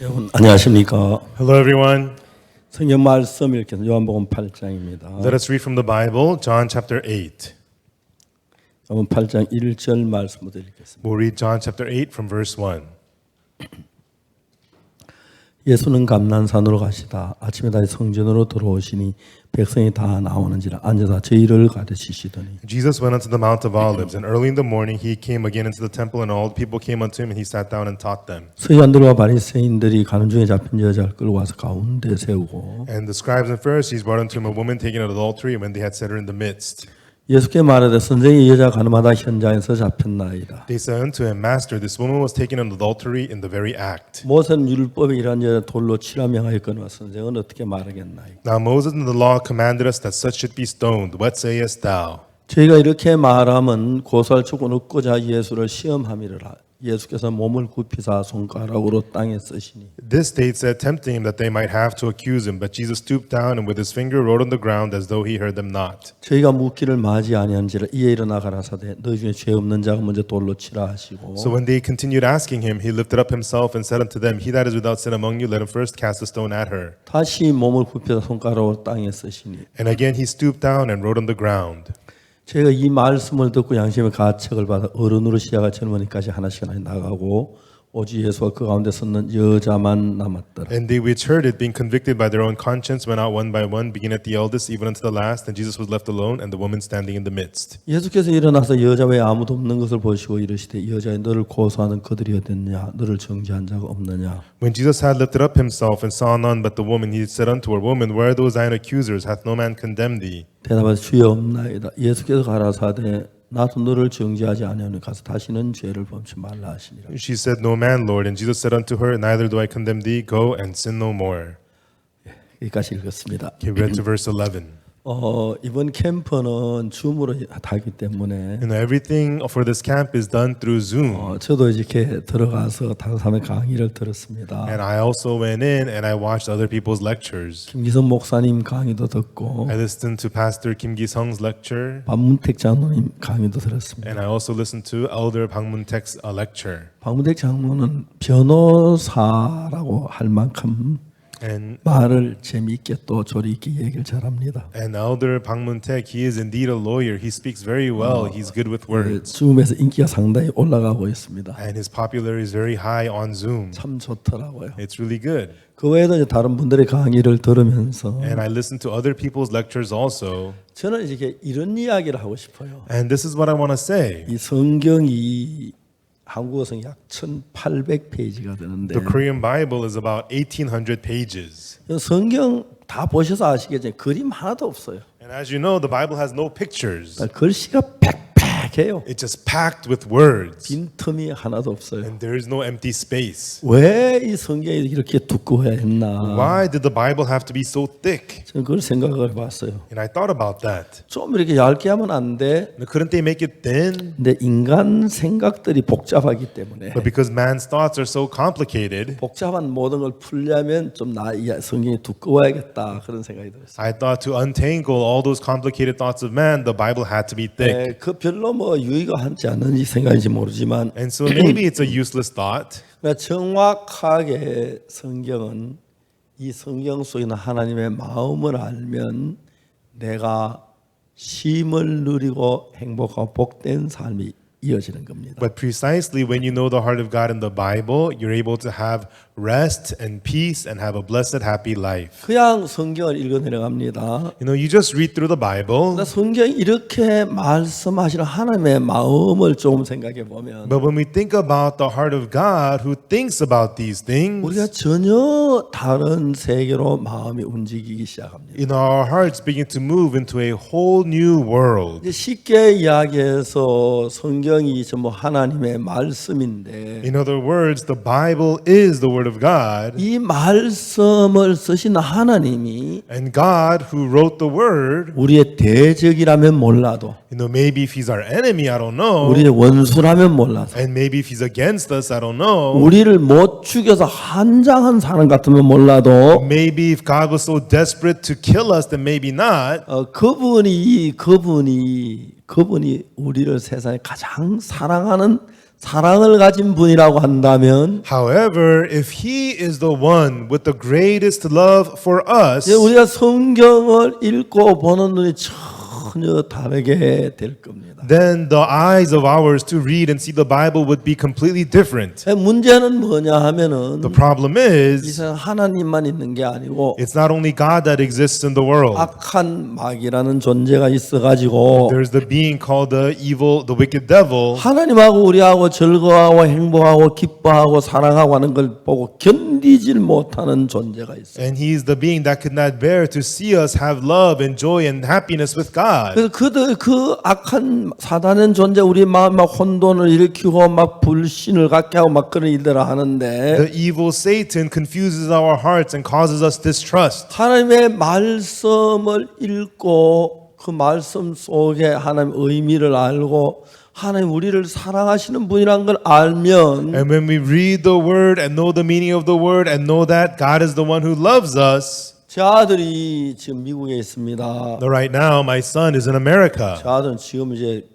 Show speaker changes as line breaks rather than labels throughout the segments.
여러분 안녕하십니까?
Hello, everyone.
성경 말씀 읽겠습니다. 요한복음 8장입니다.
Let us read from the Bible, John chapter 8.
요한복음 8장 1절 말씀부터 읽겠습니다.
We'll read John chapter 8 from verse 1.
예수는 감난산으로 가시다 아침에 다시 성전으로 들어오시니 백성이 다 나오는지라 앉아서 저희를 가르치시더니
Jesus went unto the Mount of Olives, and early in the morning he came again into the temple, and all the people came unto him, and he sat down and taught them.
서기관들과 바리새인들이 가는 중에 잡힌 여자를 끌고 와서 가운데 세우고
And the scribes and Pharisees brought unto him a woman taken in adultery, and when they had set her in the midst,
예수께 말하되 선생이 여자 가늠하다 현장에서 잡혔나이다.
they said unto him, Master, this woman was taken in adultery in the very act.
모세는 율법에 이러한 여자 돌로 치라 명하였거니와 선생은 어떻게 말하겠나이까.
Now Moses in the law commanded us that such should be stoned. What sayest thou?
저희가 이렇게 말하면 고소할 조건 얻고자 예수를 시험함이라. 예수께서 몸을 굽히사 손가락으로 땅에 쓰시니
This they said, tempting him that they might have to accuse him. But Jesus stooped down and with his finger wrote on the ground as though he heard them not.
저희가 묻기를 마지 아니한지라 이에 일어나 가라사대 너희 중에 죄 없는 자가 먼저 돌로 치라 하시고
So when they continued asking him, he lifted up himself and said unto them, He that is without sin among you, let him first cast a stone at her.
다시 몸을 굽히사 손가락으로 땅에 쓰시니
And again he stooped down and wrote on the ground.
저희가 이 말씀을 듣고 양심의 가책을 받아 어른으로 시작할 젊은이까지 하나씩 나가고 오직 예수와 그 가운데 섰는 여자만 남았더라.
And they which heard it, being convicted by their own conscience, went out one by one, beginning at the eldest, even unto the last. And Jesus was left alone, and the woman standing in the midst.
예수께서 일어나서 여자 외에 아무도 없는 것을 보시고 이르시되 여자여 너를 고소하는 그들이 어딨냐 너를 정죄한 자가 없느냐.
When Jesus had lifted up himself and saw none but the woman, he said unto her, Woman, where are those thine accusers? Hath no man condemned thee?
대답하여 주여 없나이다. 예수께서 가라사대 나도 너를 정죄하지 아니하노니 가서 다시는 죄를 범치 말라 하시니라.
She said, No man, Lord. And Jesus said unto her, Neither do I condemn thee. Go and sin no more.
여기까지 읽었습니다.
He read to verse 11.
이번 캠프는 줌으로 하기 때문에
Everything for this camp is done through Zoom.
저도 이렇게 들어가서 다른 사람의 강의를 들었습니다.
And I also went in and I watched other people's lectures.
김기성 목사님 강의도 듣고
I listened to Pastor Kim Gi-sung's lecture.
박문택 장로님 강의도 들었습니다.
And I also listened to Elder Bang Moon-taek's lecture.
박문택 장로는 변호사라고 할 만큼
And
말을 재미있게 또 조리 있게 얘기를 잘합니다.
Elder Bang Moon-taek, he is indeed a lawyer. He speaks very well. He's good with words.
줌에서 인기가 상당히 올라가고 있습니다.
And his popularity is very high on Zoom.
참 좋더라고요.
It's really good.
그 외에도 이제 다른 분들의 강의를 들으면서
And I listened to other people's lectures also.
저는 이렇게 이런 이야기를 하고 싶어요.
And this is what I want to say.
이 성경이 한국어성 약 1,800페이지가 되는데
The Korean Bible is about 1,800 pages.
성경 다 보셔서 아시겠지만 그림 하나도 없어요.
And as you know, the Bible has no pictures.
글씨가 팩팩해요.
It's just packed with words.
빈틈이 하나도 없어요.
And there is no empty space.
왜 이 성경이 이렇게 두꺼워야 했나?
Why did the Bible have to be so thick?
저는 그걸 생각을 해봤어요.
And I thought about that.
좀 이렇게 얇게 하면 안 돼.
Couldn't they make it thin?
근데 인간 생각들이 복잡하기 때문에
But because man's thoughts are so complicated,
복잡한 모든 걸 풀려면 좀 성경이 두꺼워야겠다 그런 생각이 들었어요.
I thought to untangle all those complicated thoughts of man, the Bible had to be thick.
그 별로 뭐 유의가 하지 않는지 생각인지 모르지만
And so maybe it's a useless thought.
정확하게 성경은 이 성경 속에 있는 하나님의 마음을 알면 내가 쉼을 누리고 행복하고 복된 삶이 이어지는 겁니다.
But precisely when you know the heart of God in the Bible, you're able to have rest and peace and have a blessed, happy life.
그냥 성경을 읽어 내려갑니다.
You know, you just read through the Bible.
성경이 이렇게 말씀하시는 하나님의 마음을 조금 생각해 보면
But when we think about the heart of God who thinks about these things,
우리가 전혀 다른 세계로 마음이 움직이기 시작합니다.
in our hearts begin to move into a whole new world.
이제 쉽게 이야기해서 성경이 전부 하나님의 말씀인데
In other words, the Bible is the Word of God.
이 말씀을 쓰신 하나님이
And God who wrote the Word,
우리의 대적이라면 몰라도
you know, maybe if He's our enemy, I don't know.
우리의 원수라면 몰라도
And maybe if He's against us, I don't know.
우리를 못 죽여서 한장한 사람 같으면 몰라도
Maybe if God was so desperate to kill us, then maybe not.
그분이 우리를 세상에 가장 사랑하는 사랑을 가진 분이라고 한다면
However, if he is the one with the greatest love for us,
이제 우리가 성경을 읽고 보는 눈이 전혀 다르게 될 겁니다.
then the eyes of ours to read and see the Bible would be completely different.
문제는 뭐냐 하면은
The problem
이
is,
세상 하나님만 있는 게 아니고
it's not only God that exists in the world.
악한 마귀라는 존재가 있어가지고
There's the being called the wicked devil.
하나님하고 우리하고 즐거워하고 행복하고 기뻐하고 사랑하고 하는 걸 보고 견디질 못하는 존재가 있어요.
And he's the being that could not bear to see us have love and joy and happiness with God.
그래서 그 악한 사단은 존재 우리 마음 막 혼돈을 일으키고 막 불신을 갖게 하고 막 그런 일들을 하는데
The evil Satan confuses our hearts and causes us distrust.
하나님의 말씀을 읽고 그 말씀 속에 하나님의 의미를 알고 하나님 우리를 사랑하시는 분이란 걸 알면
And when we read the word and know the meaning of the word and know that God is the one who loves us,
제 아들이 지금 미국에 있습니다.
right now my son is in America.
제 아들은 지금 이제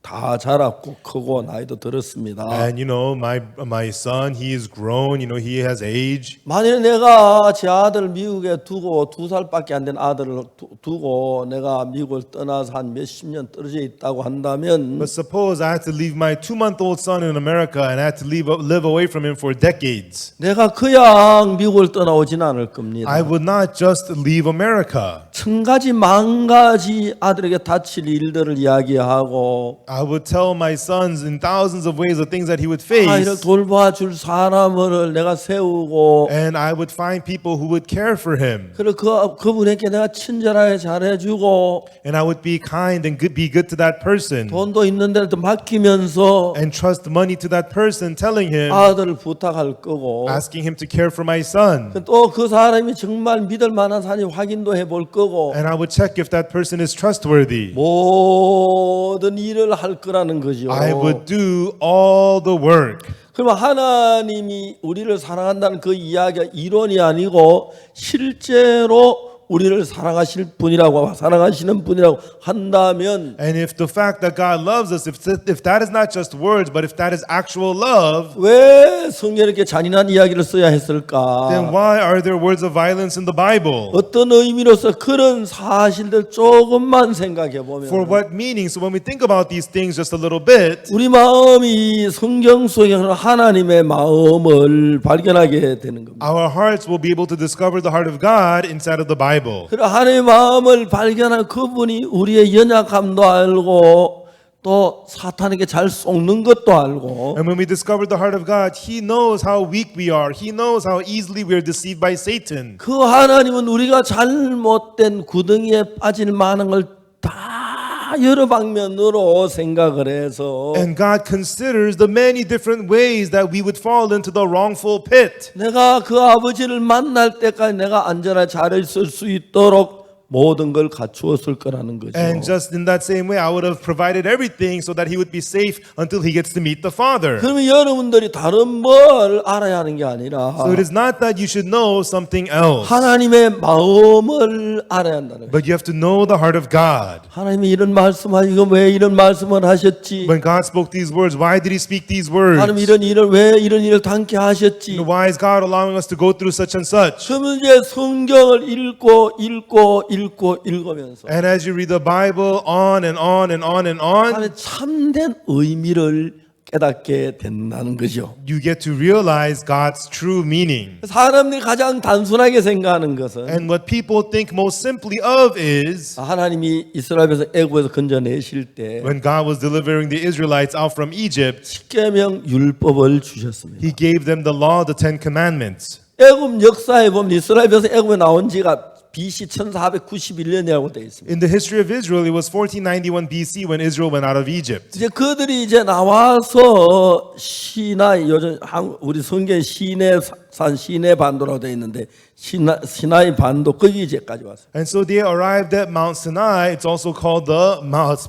다 자랐고 크고 나이도 들었습니다.
And you know, my son, he is grown, you know, he has age.
만일 내가 제 아들 미국에 두고 2살밖에 안 된 아들을 두고 내가 미국을 떠나서 한 몇십 년 떨어져 있다고 한다면
But suppose I had to leave my 2-month-old son in America and I had to live away from him for decades.
내가 그냥 미국을 떠나오진 않을 겁니다.
I would not just leave America.
천 가지 만 가지 아들에게 다칠 일들을 이야기하고
I would tell my sons in thousands of ways the things that he would
아이를
face.
돌봐줄 사람을 내가 세우고
And I would find people who would care for him.
그리고 그분에게 내가 친절하게 잘해주고
And I would be kind and be good to that person.
돈도 있는 데를 또 맡기면서
And trust money to that person, telling him,
아들을 부탁할 거고
asking him to care for my son.
또 그 사람이 정말 믿을 만한 사람이 확인도 해볼 거고
And I would check if that person is trustworthy.
모든 일을 할 거라는 거죠.
I would do all the work.
그러면 하나님이 우리를 사랑한다는 그 이야기가 이론이 아니고 실제로 우리를 사랑하실 분이라고 사랑하시는 분이라고 한다면
And if the fact that God loves us, if that is not just words, but if that is actual love,
왜 성경에 이렇게 잔인한 이야기를 써야
then
했을까?
why are there words of violence in the Bible?
어떤 의미로서 그런 사실들 조금만 생각해
For
보면
what meaning? So when we think about these things just a little bit,
우리 마음이 성경 속에 하나님의 마음을 발견하게 되는 겁니다.
our hearts will be able to discover the heart of God inside of the Bible.
그리고 하나님의 마음을 발견한 그분이 우리의 연약함도 알고 또 사탄에게 잘 속는 것도 알고
And when we discover the heart of God, He knows how weak we are. He knows how easily we are deceived by Satan.
그 하나님은 우리가 잘못된 구덩이에 빠질 만한 걸 다 여러 방면으로 생각을 해서
And God considers the many different ways that we would fall into the wrongful pit.
내가 그 아버지를 만날 때까지 내가 안전하게 잘 있을 수 있도록 모든 걸 갖추었을 거라는 거죠.
And just in that same way, I would have provided everything so that he would be safe until he gets to meet the Father.
그러면 여러분들이 다른 뭘 알아야 하는 게 아니라
So it is not that you should know something else,
하나님의 마음을 알아야 한다는 거예요.
but you have to know the heart of God.
하나님이 이런 말씀하시고 왜 이런 말씀을 하셨지?
When God spoke these words, why did he speak these words?
하나님 이런 일을 왜 이런 일을 당케 하셨지?
Why is God allowing us to go through such and such?
그러면 이제 성경을 읽으면서
And as you read the Bible on and on and on and on,
안에 참된 의미를 깨닫게 된다는 거죠.
you get to realize God's true meaning.
사람들이 가장 단순하게 생각하는 것은
And what people think most simply of is
하나님이 이스라엘에서 애굽에서 건져내실 때
when God was delivering the Israelites out from Egypt,
십계명 율법을 주셨습니다.
He gave them the law, the Ten Commandments.
애굽 역사에 보면 이스라엘에서 애굽에 나온 지가 BC 1491년이라고 되어 있습니다.
In the history of Israel, it was 1491 BC when Israel went out of Egypt.
이제 그들이 이제 나와서 시나이 요즘 우리 성경 시내산 시내 반도라고 되어 있는데 시나이 반도 거기까지 왔어요.
And so they arrived at Mount Sinai. It's also called the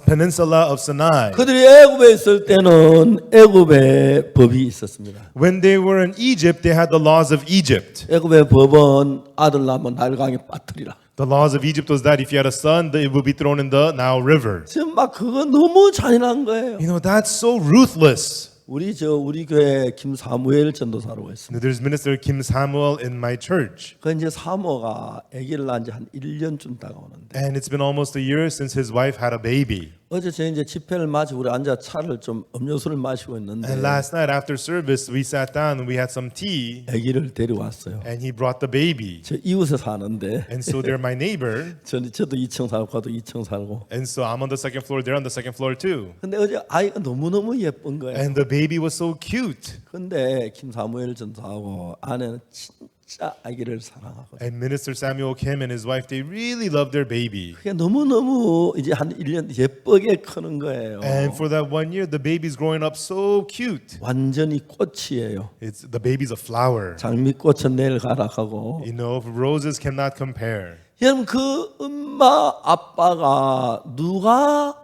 Peninsula of Sinai.
그들이 애굽에 있을 때는 애굽의 법이 있었습니다.
When they were in Egypt, they had the laws of Egypt.
애굽의 법은 아들 낳으면 나일강에 빠뜨리라.
The laws of Egypt was that if you had a son, it would be thrown in the Nile River.
지금 막 그거 너무 잔인한 거예요.
You know, that's so ruthless.
우리 교회 김사무엘 전도사라고 있습니다.
There's Minister Kim Samuel in my church.
그 이제 사모가 아기를 낳은 지 한 1년쯤 다가오는데
And it's been almost a year since his wife had a baby.
어제 저희 이제 집회를 마치고 우리 앉아 차를 좀 음료수를 마시고 있는데
And last night after service, we sat down and we had some tea,
아기를 데려왔어요.
and he brought the baby.
저 이웃에 사는데
And so they're my neighbor,
저도 2층 살고 가도 2층 살고.
and so I'm on the second floor, they're on the second floor too.
근데 어제 아이가 너무너무 예쁜 거예요.
And the baby was so cute.
근데 김사무엘 전사하고 아내는 진짜 아기를 사랑하거든요.
And Minister Samuel Kim and his wife, they really love their baby.
그게 너무너무 이제 한 1년 예쁘게 크는 거예요.
And for that 1 year, the baby's growing up so cute.
완전히 꽃이에요.
It's the baby's a flower.
장미꽃은 내일 가락하고.
You know, roses cannot compare.
여러분 그 엄마 아빠가 누가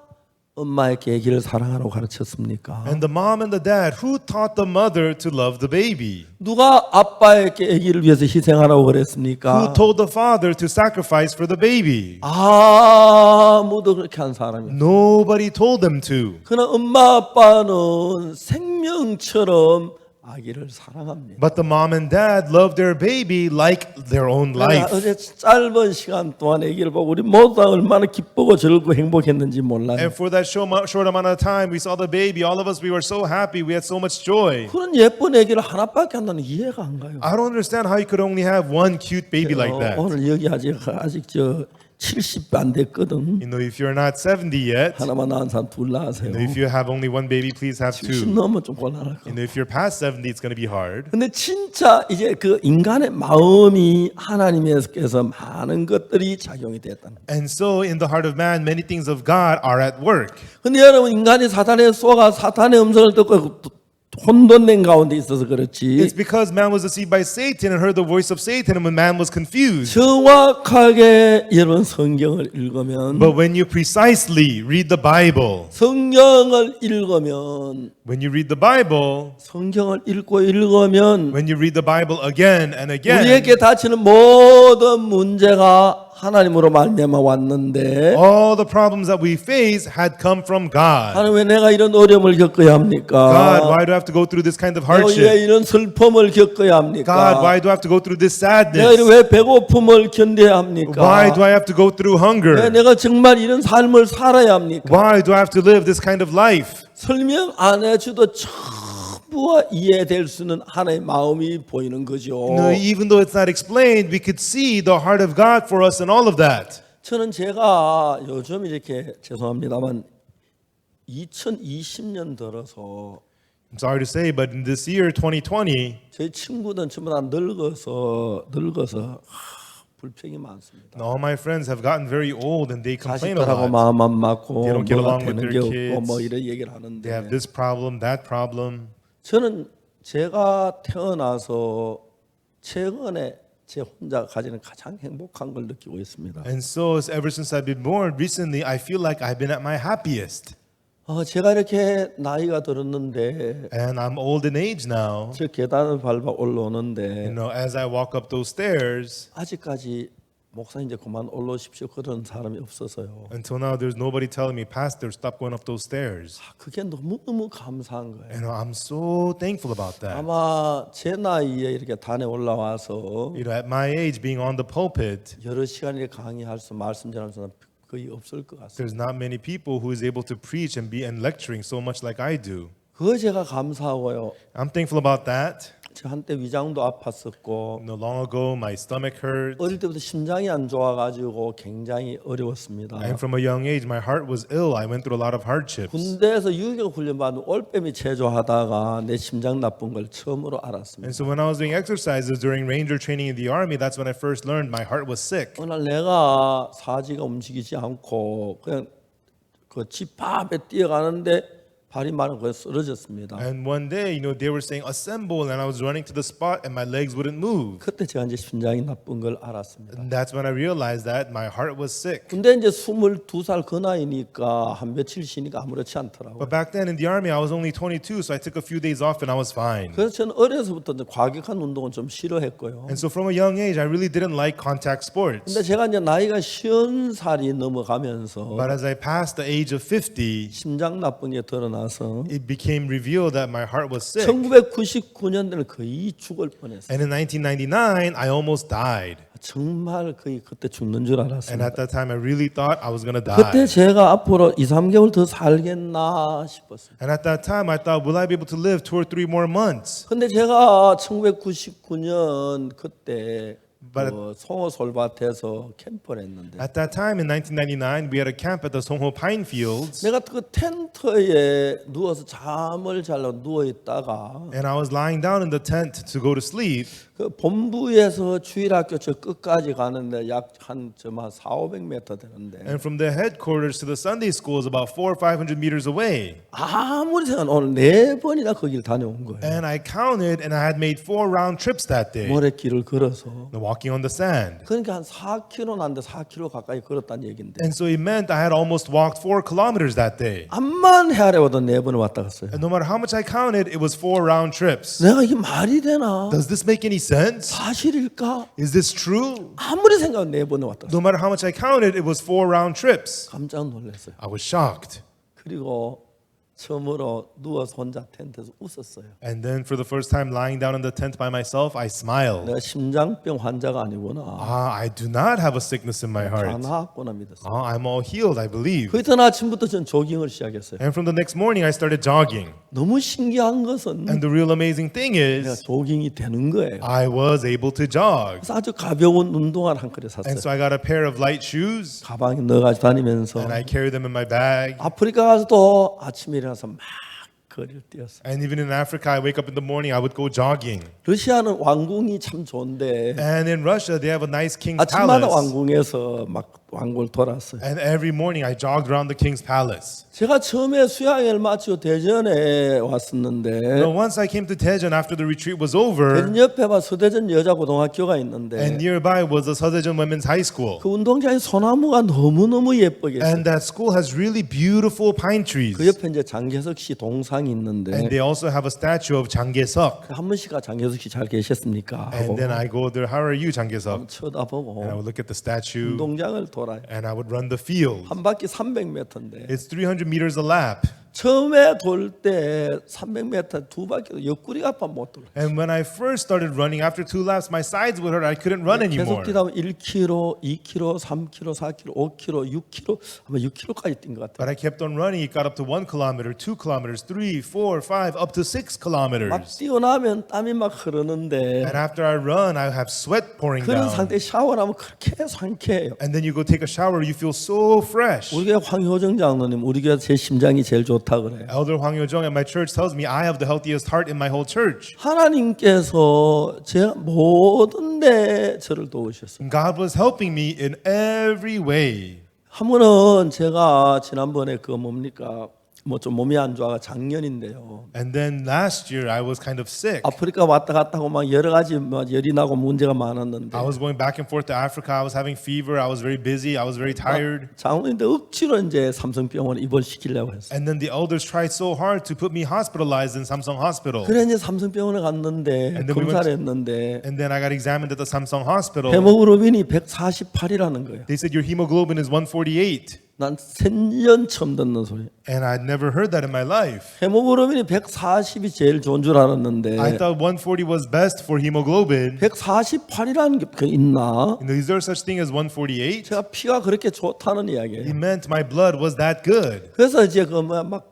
엄마에게 아기를 사랑하라고 가르쳤습니까?
And the mom and the dad, who taught the mother to love the baby?
누가 아빠에게 아기를 위해서 희생하라고 그랬습니까?
Who told the father to sacrifice for the baby?
아무도 그렇게 한 사람이.
Nobody told them to.
그러나 엄마 아빠는 생명처럼 아기를 사랑합니다.
But the mom and dad love their baby like their own
내가
life.
어제 짧은 시간 동안 아기를 보고 우리 모두 다 얼마나 기쁘고 즐겁고 행복했는지 몰라요.
And for that short amount of time, we saw the baby. All of us, we were so happy. We had so much joy.
그런 예쁜 아기를 하나밖에 안 나는 이해가 안 가요.
I don't understand how you could only have one cute baby like that.
오늘 여기 아직 저 70도 안 됐거든.
You know, if you're not 70 yet,
하나만 낳은 사람 둘 낳으세요.
if you have only one baby, please have
70
two.
넘으면 좀 곤란할 거.
And if you're past 70, it's going to be hard.
근데 진짜 이제 그 인간의 마음이 하나님께서 많은 것들이 작용이 됐다는.
And so, in the heart of man, many things of God are at work.
근데 여러분 인간이 사탄에 속아 사탄의 음성을 듣고 혼돈된 가운데 있어서 그렇지.
It's because man was deceived by Satan and heard the voice of Satan, and when man was confused.
정확하게 여러분 성경을 읽으면
But when you precisely read the Bible,
성경을 읽으면
when you read the Bible,
성경을 읽고 읽으면
when you read the Bible again and again,
우리에게 닥치는 모든 문제가 하나님으로 말미암아 왔는데
all the problems that we face had come from God.
하나님 왜 내가 이런 어려움을 겪어야
God,
합니까?
why do I have to go through this kind of
내가 왜
hardship?
이런 슬픔을 겪어야
God,
합니까?
why do I have to go through this
내가
sadness?
왜 배고픔을 견뎌야 합니까?
Why do I have to go through
왜
hunger?
내가 정말 이런 삶을 살아야 합니까?
Why do I have to live this kind of life?
설명 안 해줘도 전부가 이해될 수 있는 하나님의 마음이 보이는 거죠.
No, even though it's not explained, we could see the heart of God for us in all of that.
저는 제가 요즘 이렇게 죄송합니다만 2020년 들어서
I'm sorry to say, but in this year, 2020,
저희 친구들은 전부 다 늙어서 불평이 많습니다.
all my friends have gotten very old and they complain a
자식들하고
lot.
마음 안 맞고
They don't get
뭐가
along with
되는
their
게 없고
kids.
뭐 이런 얘기를
They
하는데
have this problem, that problem.
저는 제가 태어나서 최근에 제 혼자 가지는 가장 행복한 걸 느끼고 있습니다.
And so, ever since I've been born, recently, I feel like I've been at my happiest.
제가 이렇게 나이가 들었는데
And I'm old in age now.
저 계단을 밟아
You
올라오는데
know, as I walk up those stairs,
아직까지 목사님 이제 그만 올라오십시오 그런 사람이 없어서요.
until now, there's nobody telling me, Pastor, stop going up those stairs.
그게 너무너무 감사한 거예요.
And I'm so thankful about that.
아마 제 나이에 이렇게 단에 올라와서
You know, at my age, being on the pulpit,
여러 시간 이렇게 강의할 수 말씀 전하는 사람 거의 없을 것 같습니다.
there's not many people who is able to preach and be and lecturing so much like I do.
그거 제가 감사하고요.
I'm thankful about that.
저 한때 위장도 아팠었고
No long ago, my stomach hurt.
어릴 때부터 심장이 안 좋아가지고 굉장히 어려웠습니다.
And from a young age, my heart was ill. I went through a lot of hardships.
군대에서 유격 훈련 받는 올빼미 체조하다가 내 심장 나쁜 걸 처음으로 알았습니다.
And so when I was doing exercises during ranger training in the army, that's when I first learned my heart was sick.
어느 날 내가 사지가 움직이지 않고 그냥 그 집합에 뛰어가는데 발이 마른 거에 쓰러졌습니다.
And one day, you know, they were saying assemble, and I was running to the spot, and my legs wouldn't move.
그때 제가 이제 심장이 나쁜 걸 알았습니다.
And that's when I realized that my heart was sick.
근데 이제 22살 그 나이니까 한 며칠 쉬니까 아무렇지 않더라고요.
But back then in the army, I was only 22, so I took a few days off, and I was fine.
그래서 저는 어려서부터 이제 과격한 운동은 좀 싫어했고요.
And so from a young age, I really didn't like contact sports.
근데 제가 이제 나이가 50살이 넘어가면서
But as I passed the age of 50,
심장 나쁜 게 드러나 나서
it became revealed that my heart was sick.
1999년도는 거의 죽을 뻔했어요.
And in 1999, I almost died.
정말 거의 그때 죽는 줄
And
알았습니다.
at that time, I really thought I was going to
그때
die.
제가 앞으로 2, 3개월 더 살겠나 싶었어요.
And at that time, I thought, will I be able to live 2 or 3 more months?
근데 제가 1999년 그때
But
그 송호 솔밭에서 캠프를 했는데
At that time in 1999, we had a camp at the Songho Pine Fields.
내가 그 텐트에 누워서 잠을 자려고 누워 있다가
And I was lying down in the tent to go to sleep.
그 본부에서 주일학교 저 끝까지 가는데 약 한 400-500m 되는데
And from the headquarters to the Sunday school is about 400 or 500 meters away.
아무리 생각해도 오늘 4번이나 거길 다녀온 거예요.
And I counted and I had made 4 round trips that day.
모래길을 걸어서
Walking on the sand.
그러니까 한 4km 난데 4km 가까이 걸었다는 얘긴데
And so it meant I had almost walked 4 kilometers that day.
암만 헤아려봐도 4번을 왔다 갔어요.
And no matter how much I counted, it was 4 round trips.
내가 이게 말이 되나?
Does this make any sense?
사실일까?
Is this true?
아무리 생각해도 4번을 왔다 갔어요.
No matter how much I counted, it was 4 round trips.
깜짝 놀랐어요.
I was shocked.
그리고 처음으로 누워서 혼자 텐트에서 웃었어요.
And then for the first time lying down in the tent by myself, I smiled.
내가 심장병 환자가 아니구나.
I do not have a sickness in my
다
heart.
나았구나 믿었어요.
I'm all healed, I believe.
그 이튿날 아침부터 전 조깅을 시작했어요.
And from the next morning, I started jogging.
너무 신기한 것은
And the real amazing thing
내가
is,
조깅이 되는 거예요.
I was able to jog.
그래서 아주 가벼운 운동화를 한 그릇
And
샀어요.
so I got a pair of light shoes,
가방에 넣어가지고 다니면서
and I carried them in my bag.
아프리카 가서도 아침에 일어나서 막 거리를 뛰었어요.
And even in Africa, I wake up in the morning, I would go jogging.
러시아는 왕궁이 참 좋은데
And in Russia, they have a nice king's
아침마다
palace.
왕궁에서 막 왕궁을 돌았어요.
And every morning, I jogged around the king's palace.
제가 처음에 수양회를 마치고 대전에 왔었는데
But once I came to Daejeon after the retreat was over,
대전 옆에 봐 서대전 여자고등학교가 있는데
and nearby was the Seodaejeon Women's High School.
그 운동장에 소나무가 너무너무 예쁘게 있어요.
And that school has really beautiful pine trees.
그 옆에 이제 장계석 씨 동상이 있는데
And they also have a statue of Jang Ge-seok.
한 번씩가 장계석 씨 잘 계셨습니까? 하고
And then I go there, how are you, Jang Ge-seok?
쳐다보고
And I would look at the statue,
운동장을 돌아요.
and I would run the field.
한 바퀴 300m인데
It's 300 meters a lap.
처음에 돌 때 300m 두 바퀴도 옆구리가 아파 못 돌아.
And when I first started running, after 2 laps, my sides would hurt. I couldn't run
계속
anymore.
뛰다 보면 1km, 2km, 3km, 4km, 5km, 6km, 아마 6km까지 뛴 것 같아요.
But I kept on running. It got up to 1 kilometer, 2 kilometers, 3, 4, 5, up to 6
막
kilometers.
뛰어나면 땀이 막 흐르는데
And after I run, I have sweat pouring
그런
down.
상태에 샤워를 하면 그렇게 상쾌해요.
And then you go take a shower, you feel so fresh.
우리 교회 황효정 장로님 우리 교회 제 심장이 제일 좋다 그래요.
Elder Hwang Yo-jung at my church tells me I have the healthiest heart in my whole church.
하나님께서 제 모든 데 저를 도우셨어요.
God was helping me in every way.
한 번은 제가 지난번에 그 뭡니까 뭐 좀 몸이 안 좋아가 작년인데요.
And then last year I was kind of sick.
아프리카 왔다 갔다 하고 막 여러 가지 막 열이 나고 문제가 많았는데
I was going back and forth to Africa. I was having fever. I was very busy. I was very tired.
장로님들 억지로 이제 삼성병원에 입원시키려고 했어요.
And then the elders tried so hard to put me hospitalized in Samsung Hospital.
그래 이제 삼성병원에 갔는데
And then we
검사를
went-
했는데
And then I got examined at the Samsung Hospital.
헤모글로빈이 148이라는 거예요.
They said your hemoglobin is 148.
난 1000년 처음 듣는 소리.
And I'd never heard that in my life.
헤모글로빈이 140이 제일 좋은 줄 알았는데
I thought 140 was best for hemoglobin.
148이라는 게 있나?
Is there such thing as 148?
제가 피가 그렇게 좋다는
It
이야기예요.
meant my blood was that good.
그래서 이제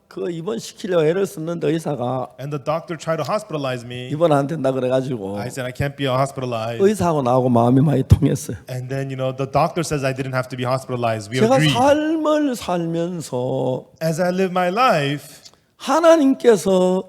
그 입원시키려고 애를 썼는데 의사가
And the doctor tried to hospitalize me.
입원 안 된다 그래가지고
I said I can't be hospitalized.
의사하고 나하고 마음이 많이 통했어요.
And then, the doctor says I didn't have to be hospitalized. We
제가
agreed.
삶을 살면서
As I live my life,
하나님께서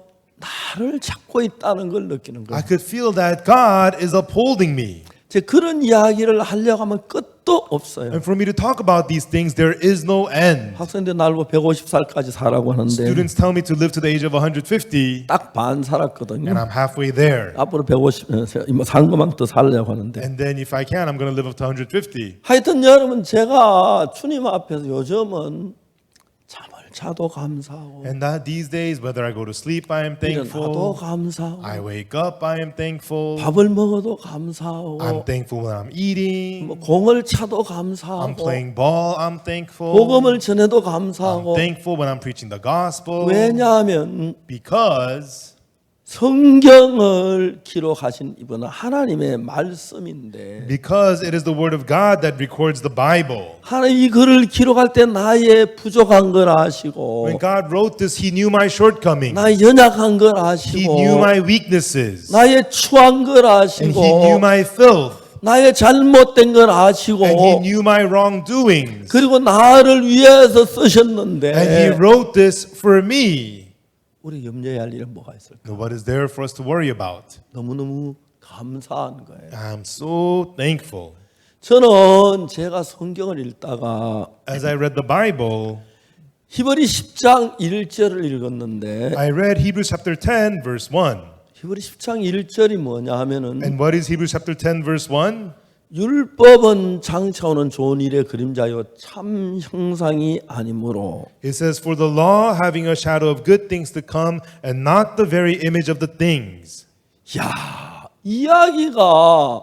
나를 찾고 있다는 걸 느끼는
I
거예요.
could feel that God is upholding me.
제 그런 이야기를 하려고 하면 끝도 없어요.
And for me to talk about these things, there is no end.
학생들 날고 150살까지 살라고 하는데
Students tell me to live to the age of 150,
딱 반 살았거든요.
and I'm halfway there.
앞으로 150 산 것만 더 살려고 하는데
And then if I can, I'm going to live up to 150.
하여튼 여러분 제가 주님 앞에서 요즘은 잠을 자도 감사하고
And that these days, whether I go to sleep, I am
일어나도
thankful.
감사하고
I wake up, I am thankful.
밥을 먹어도 감사하고
I'm thankful when I'm eating.
뭐 공을 차도
I'm
감사하고
playing ball, I'm thankful.
복음을 전해도
I'm
감사하고
thankful when I'm preaching the gospel.
왜냐하면
Because
성경을 기록하신 이분은 하나님의 말씀인데
it is the word of God that records the Bible.
하나님 이 글을 기록할 때 나의 부족한 걸 아시고
When God wrote this, He knew my shortcomings.
나의 연약한 걸
He
아시고
knew my weaknesses.
나의 추한 걸
And He knew
아시고
my filth.
나의 잘못된 걸 아시고
And He knew my wrongdoings.
그리고 나를 위해서
And He
쓰셨는데
wrote this for me.
우리 염려해야 할 일은 뭐가 있을까?
Now, what is there for us to worry about?
너무너무 감사한 거예요.
I'm so thankful.
저는 제가 성경을 읽다가
As I read the Bible,
히브리 10장 1절을 읽었는데
I read Hebrews chapter 10, verse 1.
히브리 10장 1절이 뭐냐 하면은
And what is Hebrews chapter 10, verse 1?
율법은 장차오는 좋은 일의 그림자요 참 형상이 아니므로
It says, For the law having a shadow of good things to come, and not the very image of the things.
야 이야기가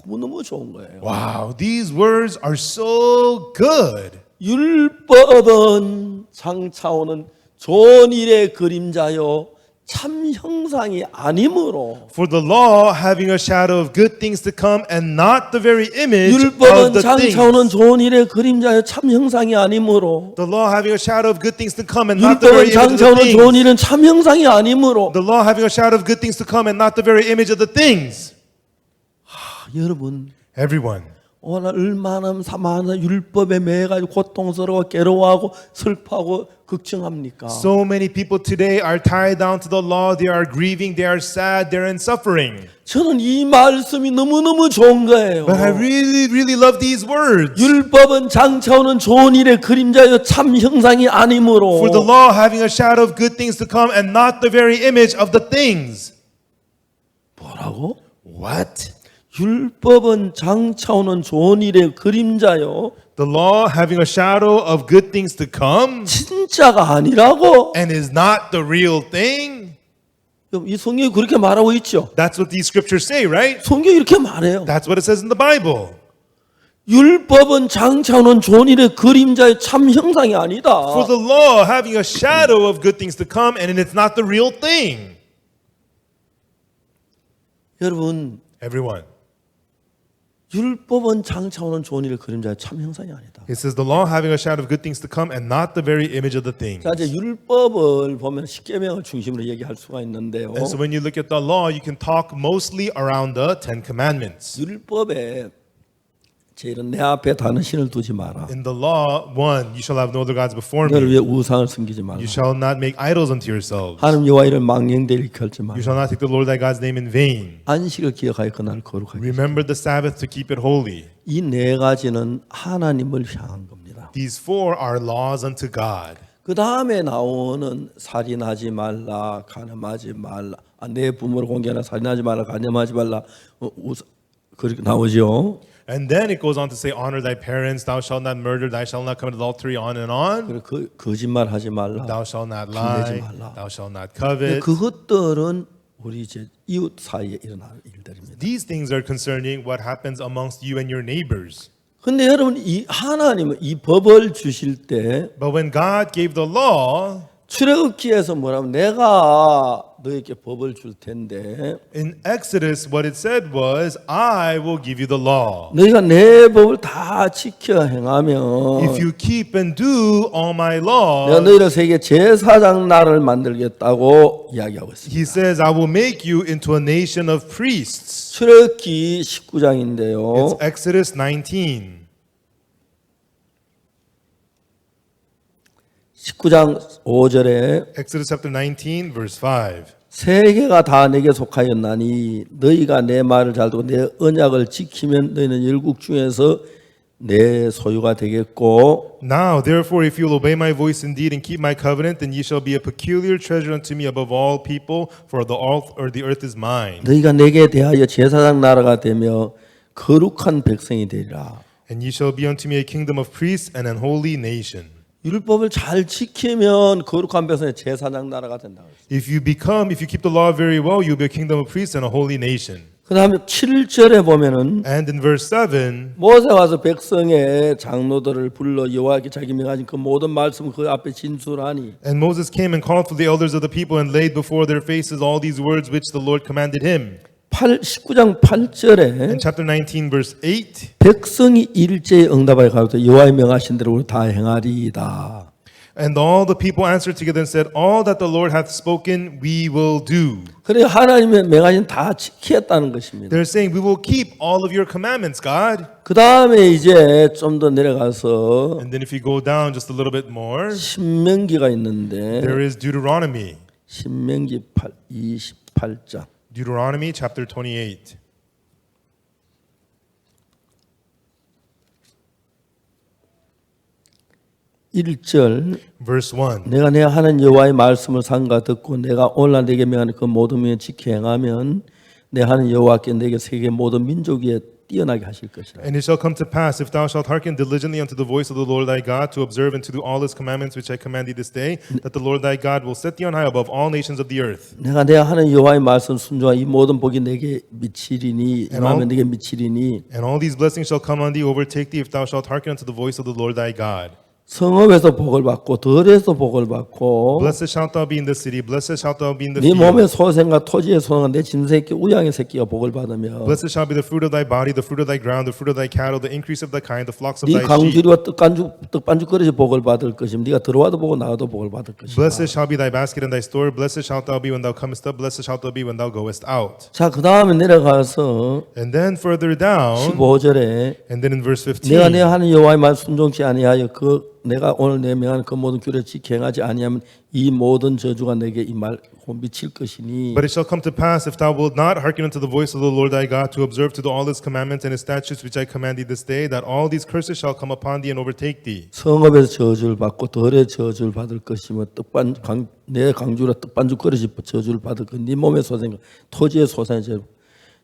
너무너무 좋은 거예요.
Wow, these words are so good.
율법은 장차오는 좋은 일의 그림자요 참 형상이 아니므로
For the law having a shadow of good things to come, and not the very image of
율법은
the
장차오는
things.
좋은 일의 그림자요 참 형상이 아니므로
The law having a shadow of good things to come, and not the very
율법은
image of the
장차오는 좋은
things.
일은 참 형상이 아니므로
The law having a shadow of good things to come, and not the very image of the things.
여러분
Everyone.
오늘 얼마나 많은 율법에 매여가지고 고통스러워 괴로워하고 슬퍼하고 걱정합니까?
So many people today are tied down to the law. They are grieving. They are sad. They're in suffering.
저는 이 말씀이 너무너무 좋은 거예요.
But I really, really love these words.
율법은 장차오는 좋은 일의 그림자요 참 형상이 아니므로
For the law having a shadow of good things to come, and not the very image of the things.
뭐라고?
What?
율법은 장차오는 좋은 일의 그림자요
The law having a shadow of good things to come,
진짜가 아니라고?
and is not the real thing.
이 성경이 그렇게 말하고 있죠.
That's what these scriptures say, right?
성경이 이렇게 말해요.
That's what it says in the Bible.
율법은 장차오는 좋은 일의 그림자의 참 형상이 아니다.
For the law having a shadow of good things to come, and it's not the real thing.
여러분,
Everyone.
율법은 장차오는 좋은 일의 그림자의 참 형상이 아니다.
It says the law having a shadow of good things to come, and not the very image of the thing.
자, 이제 율법을 보면 십계명을 중심으로 얘기할 수가 있는데요.
And so when you look at the law, you can talk mostly around the Ten Commandments.
율법에 제일은 내 앞에 다른 신을 두지 마라.
In the law, 1, you shall have no other gods before
너를
me.
위해 우상을 섬기지 마라.
You shall not make idols unto yourselves.
하나님 여호와 이를 망령되이 걸지 마라.
You shall not take the Lord thy God's name in vain.
안식을 기억하여 그날을 거룩하게.
Remember the Sabbath to keep it holy.
이 네 가지는 하나님을 향한 겁니다.
These 4 are laws unto God.
그 다음에 나오는 살인하지 말라, 간음하지 말라, 내 부모를 공개하라, 살인하지 말라, 간음하지 말라, 그렇게 나오죠.
And then it goes on to say, honor thy parents, thou shalt not murder, thou shalt not commit adultery, on and on.
그리고 거짓말하지 말라.
Thou shalt not
기대지
lie,
말라.
thou shalt not
근데
covet.
그것들은 우리 이제 이웃 사이에 일어날 일들입니다.
These things are concerning what happens amongst you and your neighbors.
근데 여러분 이 하나님은 이 법을 주실 때
But when God gave the law,
출애굽기에서 뭐라면 내가 너에게 법을 줄 텐데
in Exodus, what it said was, I will give you the law.
너희가 내 법을 다 지켜 행하면
If you keep and do all my
내가
law,
너희를 세계 제사장 나라를 만들겠다고 이야기하고 있습니다.
he says, I will make you into a nation of priests.
출애굽기 19장인데요.
It's Exodus 19.
19장 5절에
Exodus chapter 19, verse 5.
세계가 다 내게 속하였나니 너희가 내 말을 잘 듣고 내 언약을 지키면 너희는 열국 중에서 내 소유가 되겠고
Now, therefore, if you will obey my voice indeed and keep my covenant, then ye shall be a peculiar treasure unto me above all people, for the earth is mine.
너희가 내게 대하여 제사장 나라가 되며 거룩한 백성이 되리라.
And ye shall be unto me a kingdom of priests and an holy nation.
율법을 잘 지키면 거룩한 백성의 제사장 나라가 된다고 했어요.
If you keep the law very well, you'll be a kingdom of priests and a holy nation.
그 다음에 7절에 보면은
And in verse 7,
모세가 와서 백성의 장로들을 불러 여호와께 자기 명하신 그 모든 말씀을 그 앞에 진술하니
and Moses came and called for the elders of the people and laid before their faces all these words which the Lord commanded him.
19장 8절에
In chapter 19, verse 8,
백성이 일제히 응답하여 가로되 여호와의 명하신 대로 우리 다 행하리이다.
and all the people answered together and said, all that the Lord hath spoken, we will do.
그래 하나님의 명하신 다 지키겠다는 것입니다.
They're saying, we will keep all of your commandments, God.
그 다음에 이제 좀 더 내려가서
And then if you go down just a little bit more,
신명기가 있는데
there is Deuteronomy.
신명기 28장
Deuteronomy chapter 28.
1절
Verse 1.
내가 내 하는 여호와의 말씀을 삼가 듣고 내가 오늘날 내게 명하는 그 모든 명을 지켜 행하면 내 하는 여호와께 내게 세계 모든 민족 위에 뛰어나게 하실 것이라.
And it shall come to pass, if thou shalt hearken diligently unto the voice of the Lord thy God, to observe and to do all his commandments which I command thee this day, that the Lord thy God will set thee on high above all nations of the earth.
내가 내 하는 여호와의 말씀 순종한 이 모든 복이 내게 미치리니 임하면 내게 미치리니
And all these blessings shall come on thee, overtake thee, if thou shalt hearken unto the voice of the Lord thy God.
성읍에서 복을 받고 들에서 복을 받고
Blessed shalt thou be in the city, blessed shalt thou be in the
네 몸의
field.
소생과 토지의 소생과 내 짐새끼 우양의 새끼가 복을 받으며
Blessed shall be the fruit of thy body, the fruit of thy ground, the fruit of thy cattle, the increase of thy kind, the flocks of
네
thy sheep.
강주리와 떡반죽 그릇이 복을 받을 것이며 네가 들어와도 보고 나가도 복을 받을 것이다.
Blessed shall be thy basket and thy store, blessed shalt thou be when thou comest up, blessed shalt thou be when thou goest out.
자, 그 다음에 내려가서
And then further down,
15절에
and then in verse
내가 내
15,
하는 여호와의 말 순종치 아니하여 내가 오늘 내 명하는 그 모든 규례를 지켜 행하지 아니하면 이 모든 저주가 내게 임하고 미칠 것이니
but it shall come to pass, if thou wilt not hearken unto the voice of the Lord thy God, to observe to do all his commandments and his statutes which I command thee this day, that all these curses shall come upon thee and overtake thee.
성읍에서 저주를 받고 덜에 저주를 받을 것이며 내 강주라 떡반죽 그릇이 저주를 받을 것 네 몸의 소생 토지의 소생의 저주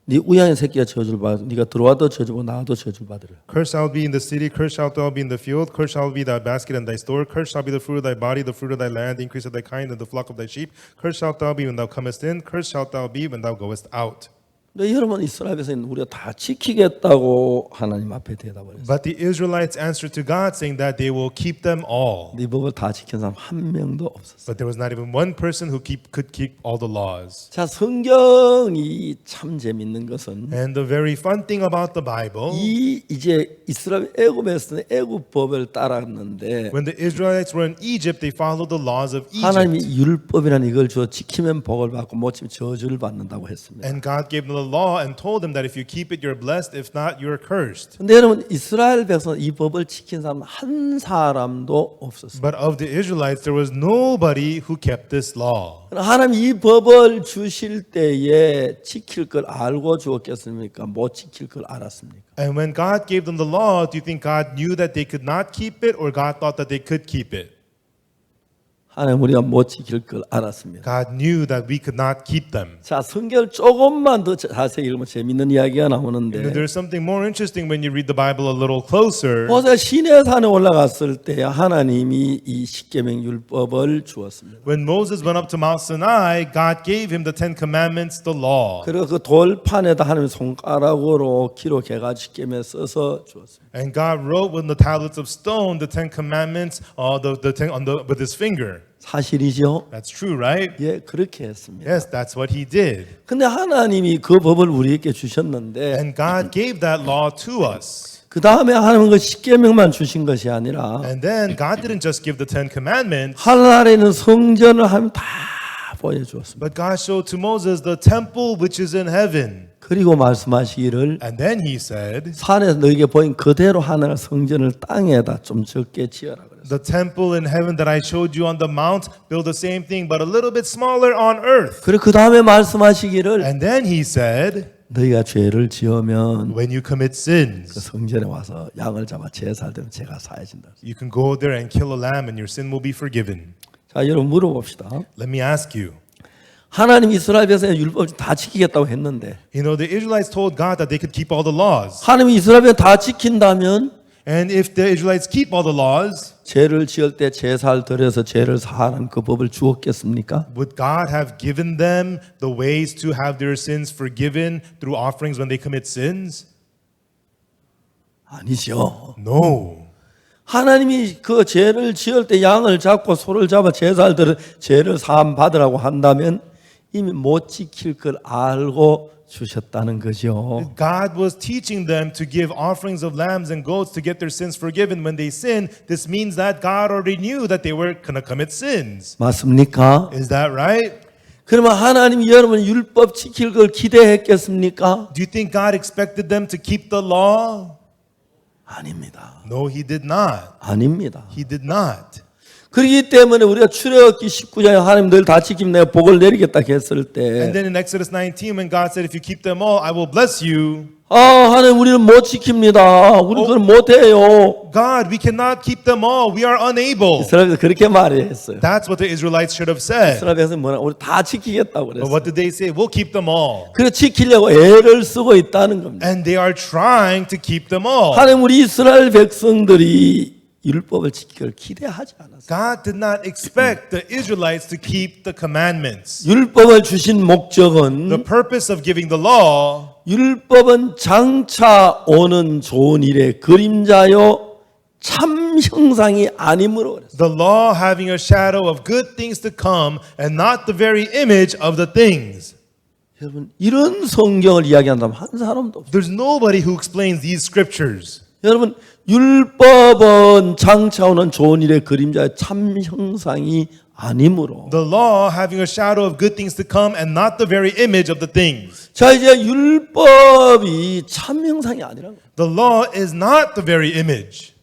네 우양의 새끼가 저주를 받아 네가 들어와도 저주고 나와도 저주를 받으라.
Cursed shall be in the city, cursed shalt thou be in the field, cursed shall be thy basket and thy store, cursed shall be the fruit of thy body, the fruit of thy land, the increase of thy kind, and the flock of thy sheep. Cursed shalt thou be when thou comest in, cursed shalt thou be when thou goest out.
근데 여러분 이스라엘 백성은 우리가 다 지키겠다고 하나님 앞에 대답을 했어요.
But the Israelites answered to God, saying that they will keep them all.
네 법을 다 지킨 사람 한 명도 없었어요.
But there was not even one person who could keep all the laws.
자, 성경이 참 재밌는 것은
And the very fun thing about the Bible,
이제 이스라엘 애굽에서는 애굽 법을 따랐는데
when the Israelites were in Egypt, they followed the laws of
하나님이
Egypt.
율법이라는 이걸 주어 지키면 복을 받고 못 지키면 저주를 받는다고 했습니다.
And God gave them the law and told them that if you keep it, you're blessed. If not, you're cursed.
근데 여러분 이스라엘 백성은 이 법을 지킨 사람 한 사람도 없었어요.
But of the Israelites, there was nobody who kept this law.
하나님 이 법을 주실 때에 지킬 걸 알고 주었겠습니까? 못 지킬 걸 알았습니까?
And when God gave them the law, do you think God knew that they could not keep it, or God thought that they could keep it?
하나님 우리가 못 지킬 걸 알았습니다.
God knew that we could not keep them.
자, 성경을 조금만 더 자세히 읽으면 재밌는 이야기가
And
나오는데
there's something more interesting when you read the Bible a little closer.
모세가 시내산에 올라갔을 때 하나님이 이 십계명 율법을 주었습니다.
When Moses went up to Mount Sinai, God gave him the Ten Commandments, the law.
그리고 그 돌판에다 하나님 손가락으로 기록해가지고 십계명에 써서 주었습니다.
And God wrote with the tablets of stone the Ten Commandments with his finger.
사실이죠?
That's true, right?
예, 그렇게 했습니다.
Yes, that's what he did.
근데 하나님이 그 법을 우리에게 주셨는데
And God gave that law to us.
그 다음에 하나님은 그 십계명만 주신 것이 아니라
And then God didn't just give the Ten Commandments,
하늘에 있는 성전을 하면 다 보여주었습니다.
but God showed to Moses the temple which is in heaven.
그리고 말씀하시기를
And then he said,
산에서 너에게 보인 그대로 하늘 성전을 땅에다 좀 적게 지어라 그랬어요.
the temple in heaven that I showed you on the mount, build the same thing, but a little bit smaller on earth.
그리고 그 다음에 말씀하시기를
And then he said,
너희가 죄를 지으면
when you commit
그
sins,
성전에 와서 양을 잡아 제사를 드리면 죄가 사해진다.
you can go there and kill a lamb and your sin will be forgiven.
자, 여러분 물어봅시다.
Let me ask you,
하나님 이스라엘 백성의 율법을 다 지키겠다고 했는데
you know, the Israelites told God that they could keep all the laws.
하나님이 이스라엘 백성 다 지킨다면
And if the Israelites keep all the laws,
죄를 지을 때 제사를 드려서 죄를 사하는 그 법을 주었겠습니까?
would God have given them the ways to have their sins forgiven through offerings when they commit sins?
아니죠.
No.
하나님이 그 죄를 지을 때 양을 잡고 소를 잡아 제사를 드려 죄를 사함 받으라고 한다면 이미 못 지킬 걸 알고 주셨다는 거죠.
God was teaching them to give offerings of lambs and goats to get their sins forgiven when they sin. This means that God already knew that they were going to commit sins.
맞습니까?
Is that right?
그러면 하나님이 여러분 율법 지킬 걸 기대했겠습니까?
Do you think God expected them to keep the law?
아닙니다.
No, he did not.
아닙니다.
He did not.
그렇기 때문에 우리가 출애굽기 19장에 하나님 늘 다 지키면 내가 복을 내리겠다 했을
And
때
then in Exodus 19, when God said, if you keep them all, I will bless you.
하나님 우리는 못 지킵니다. 우리 그걸 못해요.
God, we cannot keep them all. We are unable.
이스라엘에서 그렇게 말했어요.
That's what the Israelites should have said.
이스라엘에서 뭐라 우리 다 지키겠다고
But
그랬어요.
what did they say? We'll keep them all.
그래 지키려고 애를 쓰고 있다는 겁니다.
And they are trying to keep them all.
하나님 우리 이스라엘 백성들이 율법을 지키기를 기대하지 않았어요.
God did not expect the Israelites to keep the commandments.
율법을 주신
The
목적은
purpose of giving the law
율법은 장차 오는 좋은 일의 그림자요 참 형상이 아니므로 그랬어요.
the law having a shadow of good things to come and not the very image of the things.
여러분 이런 성경을 이야기한다면 한 사람도 없어요.
There's nobody who explains these scriptures.
여러분 율법은 장차 오는 좋은 일의 그림자의 참 형상이 아니므로
The law having a shadow of good things to come and not the very image of the things.
자 이제 율법이 참 형상이 아니라고.
The law is not the very image.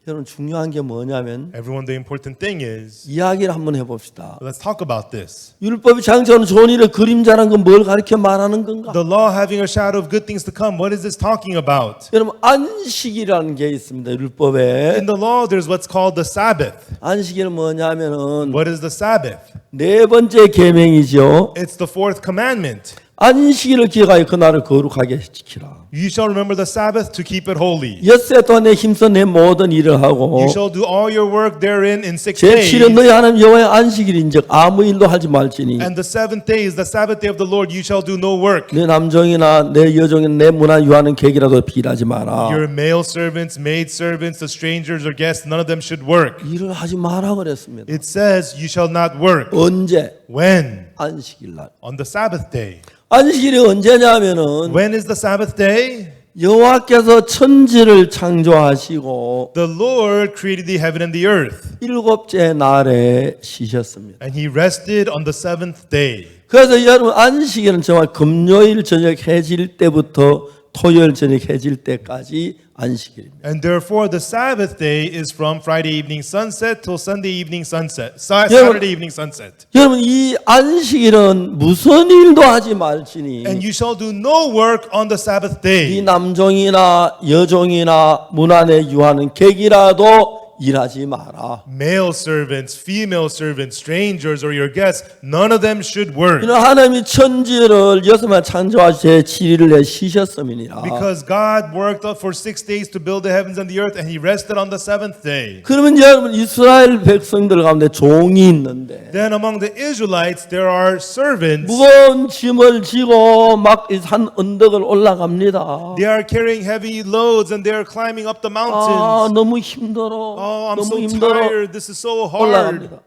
여러분 중요한 게 뭐냐면
Everyone, the important thing is,
이야기를 한번 해봅시다.
let's talk about this.
율법이 장차 오는 좋은 일의 그림자라는 건 뭘 가르쳐 말하는 건가?
The law having a shadow of good things to come, what is this talking about?
여러분 안식이라는 게 있습니다. 율법에.
In the law, there's what's called the Sabbath.
안식일은 뭐냐면은
What is the Sabbath?
네 번째 계명이죠.
It's the fourth commandment.
안식일을 기억하여 그날을 거룩하게 지키라.
You shall remember the Sabbath to keep it holy.
엿새 동안 내 힘써 내 모든 일을 하고
You shall do all your work therein in 6
제7은
days.
너희 하나님 여호와의 안식일인즉 아무 일도 하지 말지니
And the seventh day is the Sabbath day of the Lord. You shall do no work.
내 남종이나 내 여종이나 내 문화 유하는 객이라도 일하지 마라.
Your male servants, maid servants, the strangers or guests, none of them should work.
일을 하지 마라 그랬습니다.
It says you shall not work.
언제?
When?
안식일 날.
On the Sabbath day.
안식일이 언제냐면은
When is the Sabbath day?
여호와께서 천지를 창조하시고
The Lord created the heaven and the earth,
일곱째 날에 쉬셨습니다.
and He rested on the seventh day.
그래서 여러분 안식일은 정말 금요일 저녁 해질 때부터 토요일 저녁 해질 때까지 안식일입니다.
And therefore, the Sabbath day is from Friday evening sunset till Sunday evening sunset, Saturday evening sunset.
여러분 이 안식일은 무슨 일도 하지 말지니
And you shall do no work on the Sabbath
이
day.
남종이나 여종이나 문 안에 유하는 객이라도 일하지 마라.
Male servants, female servants, strangers, or your guests, none of them should work.
이는 하나님이 천지를 여섯만 창조하시 제 7일을 내 쉬셨음이니라.
Because God worked for 6 days to build the heavens and the earth, and He rested on the seventh day.
그러면 여러분 이스라엘 백성들 가운데 종이 있는데
Then among the Israelites, there are servants.
무거운 짐을 지고 막 산 언덕을 올라갑니다.
They are carrying heavy loads and they are climbing up the mountains.
너무 힘들어.
Oh, I'm
너무
so
힘들어.
tired. This is so hard.
올라갑니다.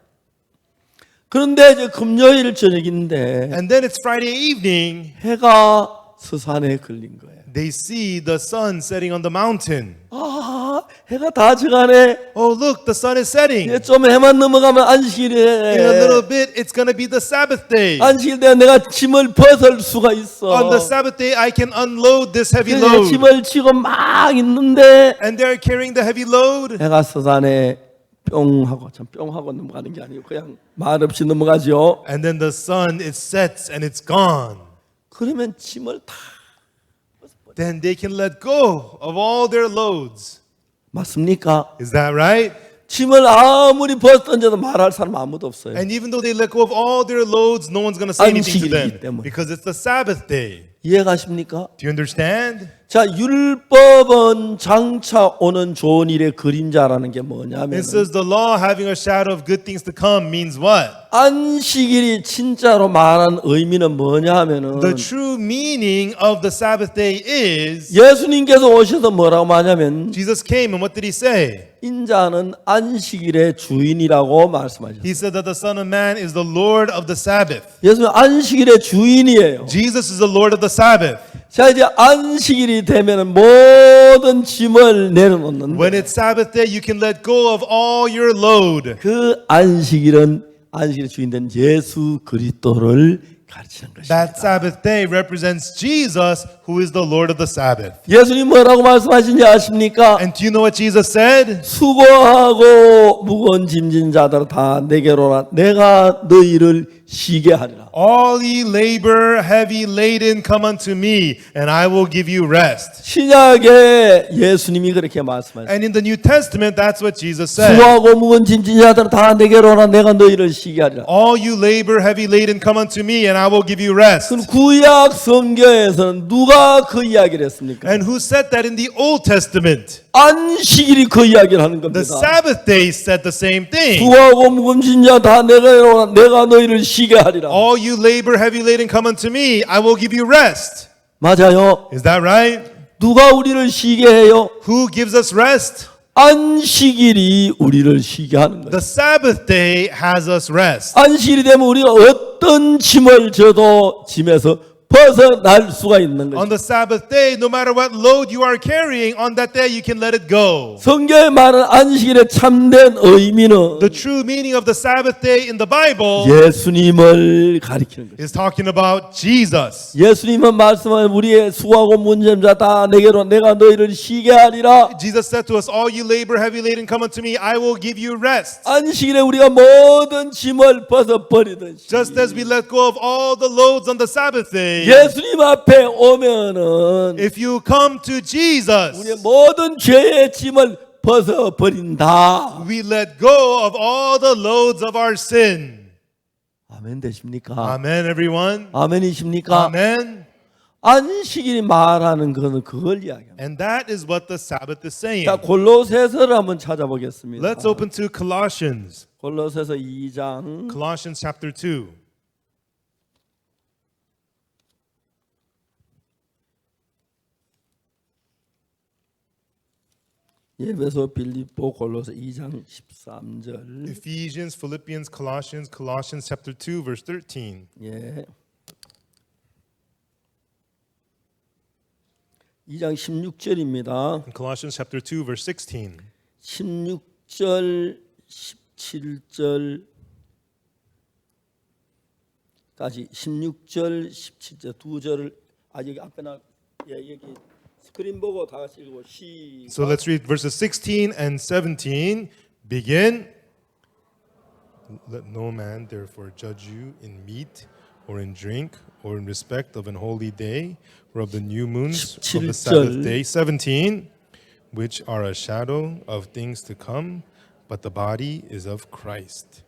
그런데 이제 금요일 저녁인데
And then it's Friday evening.
해가 서산에 걸린 거예요.
They see the sun setting on the mountain.
해가 다 져가네.
Oh, look, the sun is setting.
이제 좀 해만 넘어가면
In a
안식일이래.
little bit, it's going to be the Sabbath day.
안식일 때 내가 짐을 벗을 수가 있어.
On the Sabbath day, I can unload this heavy
그래서
load.
짐을 지고 막 있는데
And they're carrying the heavy load.
해가 서산에 뿅하고 참 뿅하고 넘어가는 게 아니고 그냥 말없이 넘어가죠.
And then the sun, it sets and it's gone.
그러면 짐을 다
Then they can let go of all their loads.
맞습니까?
Is that right?
짐을 아무리 벗 던져도 말할 사람 아무도 없어요.
And even though they let go of all their loads, no one's going to say anything to
안식일이기
them
때문에.
because it's the Sabbath day.
이해가십니까?
Do you understand?
자, 율법은 장차 오는 좋은 일의 그림자라는 게 뭐냐면
It says the law having a shadow of good things to come means what?
안식일이 진짜로 말한 의미는 뭐냐 하면은
The true meaning of the Sabbath day is
예수님께서 오셔서 뭐라고 말하냐면
Jesus came and what did he say?
인자는 안식일의 주인이라고 말씀하셨어요.
He said that the Son of Man is the Lord of the Sabbath.
예수님 안식일의 주인이에요.
Jesus is the Lord of the Sabbath.
자, 이제 안식일이 되면은 모든 짐을 내려놓는데
When it's Sabbath day, you can let go of all your load.
그 안식일은 안식일의 주인된 예수 그리스도를 가르치는 것입니다.
That Sabbath day represents Jesus, who is the Lord of the Sabbath.
예수님 뭐라고 말씀하신지 아십니까?
And do you know what Jesus said?
수고하고 무거운 짐진 자들 다 내게로 오라. 내가 너희를 쉬게 하리라.
All ye labor heavy laden, come unto me, and I will give you rest.
신약에 예수님이 그렇게 말씀하셨어요.
And in the New Testament, that's what Jesus said.
수고하고 무거운 짐진 자들 다 내게로 오라. 내가 너희를 쉬게 하리라.
All you labor heavy laden, come unto me, and I will give you rest.
그럼 구약 성경에서는 누가 그 이야기를 했습니까?
And who said that in the Old Testament?
안식일이 그 이야기를 하는
The
겁니다.
Sabbath day said the same thing.
수고하고 무거운 짐진 자다 내게로 오라. 내가 너희를 쉬게 하리라.
All you labor heavy laden, come unto me, I will give you rest.
맞아요.
Is that right?
누가 우리를 쉬게 해요?
Who gives us rest?
안식일이 우리를 쉬게 하는 거예요.
The Sabbath day has us rest.
안식일이 되면 우리가 어떤 짐을 져도 짐에서 벗어날 수가 있는
On
거죠.
the Sabbath day, no matter what load you are carrying, on that day you can let it go.
성경에 말하는 안식일의 참된 의미는
The true meaning of the Sabbath day in the Bible
예수님을 가리키는 거예요.
is talking about Jesus.
예수님은 말씀하신 우리의 수고하고 문제자 다 내게로 내가 너희를 쉬게 하리라.
Jesus said to us, all you labor heavy laden, come unto me, I will give you rest.
안식일에 우리가 모든 짐을 벗어버리듯이
Just as we let go of all the loads on the Sabbath day,
예수님 앞에 오면은
if you come to
우리의
Jesus,
모든 죄의 짐을 벗어버린다.
we let go of all the loads of our sin.
아멘 되십니까?
Amen, everyone.
아멘이십니까?
Amen.
안식일이 말하는 것은 그걸 이야기합니다.
And that is what the Sabbath is saying.
자, 골로새서를 한번 찾아보겠습니다.
Let's open to Colossians.
골로새서 2장
Colossians chapter 2.
예배소 빌립보 골로새 2장 13절.
Ephesians, Philippians, Colossians chapter 2 verse 13.
예. 2장 16절입니다.
Colossians chapter 2 verse 16.
16절 17절까지 16절 17절 두 절을 여기 앞에 나 여기 스크린 보고 다 같이 읽고
So let's read verses 16 and 17. Begin. Let no man therefore judge you in meat or in drink or in respect of an holy day or of the new moons of the Sabbath day. 17, which are a shadow of things to come, but the body is of Christ.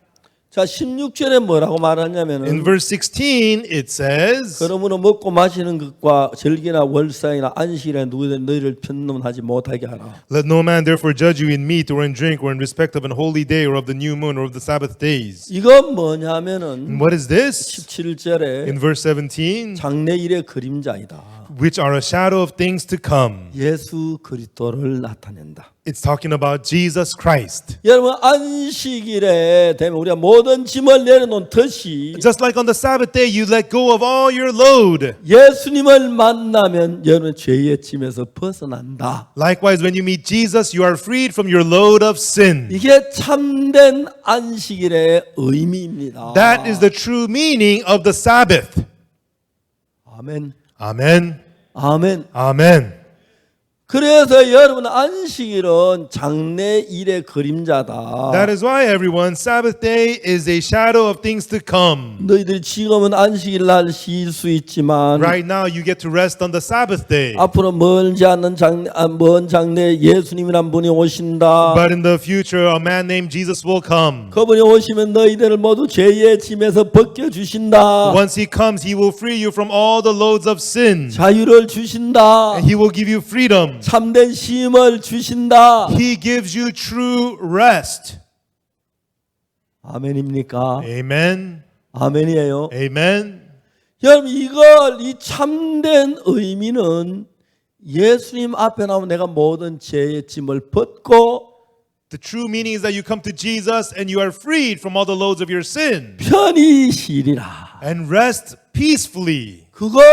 자, 16절에 뭐라고
In
말하냐면은
verse 16 it says,
그러므로 먹고 마시는 것과 절기나 월사이나 안식일에 누구든 너희를 편놈하지 못하게 하라.
let no man therefore judge you in meat or in drink or in respect of an holy day or of the new moon or of the Sabbath days.
이건 뭐냐면은
And what is this?
17절에
In verse 17,
장래일의 그림자이다.
which are a shadow of things to come.
예수 그리스도를 나타낸다.
It's talking about Jesus Christ.
여러분 안식일에 되면 우리가 모든 짐을 내려놓듯이
Just like on the Sabbath day, you let go of all your load.
예수님을 만나면 여러분 죄의 짐에서 벗어난다.
Likewise, when you meet Jesus, you are freed from your load of sin.
이게 참된 안식일의 의미입니다.
That is the true meaning of the Sabbath.
아멘.
Amen.
아멘.
Amen.
그래서 여러분 안식일은 장래일의 그림자다.
That is why, everyone, Sabbath day is a shadow of things to come.
너희들이 지금은 안식일 날 쉴 수 있지만
Right now, you get to rest on the Sabbath day.
앞으로 멀지 않는 먼 장래에 예수님이란 분이 오신다.
But in the future, a man named Jesus will come.
그분이 오시면 너희들을 모두 죄의 짐에서 벗겨 주신다.
Once he comes, he will free you from all the loads of sin.
자유를 주신다.
And he will give you freedom.
참된 쉼을 주신다.
He gives you true rest.
아멘입니까?
Amen.
아멘이에요.
Amen.
여러분 이 참된 의미는 예수님 앞에 나오면 내가 모든 죄의 짐을 벗고
The true meaning is that you come to Jesus and you are freed from all the loads of your sin
편히 쉬리라.
and rest peacefully.
그걸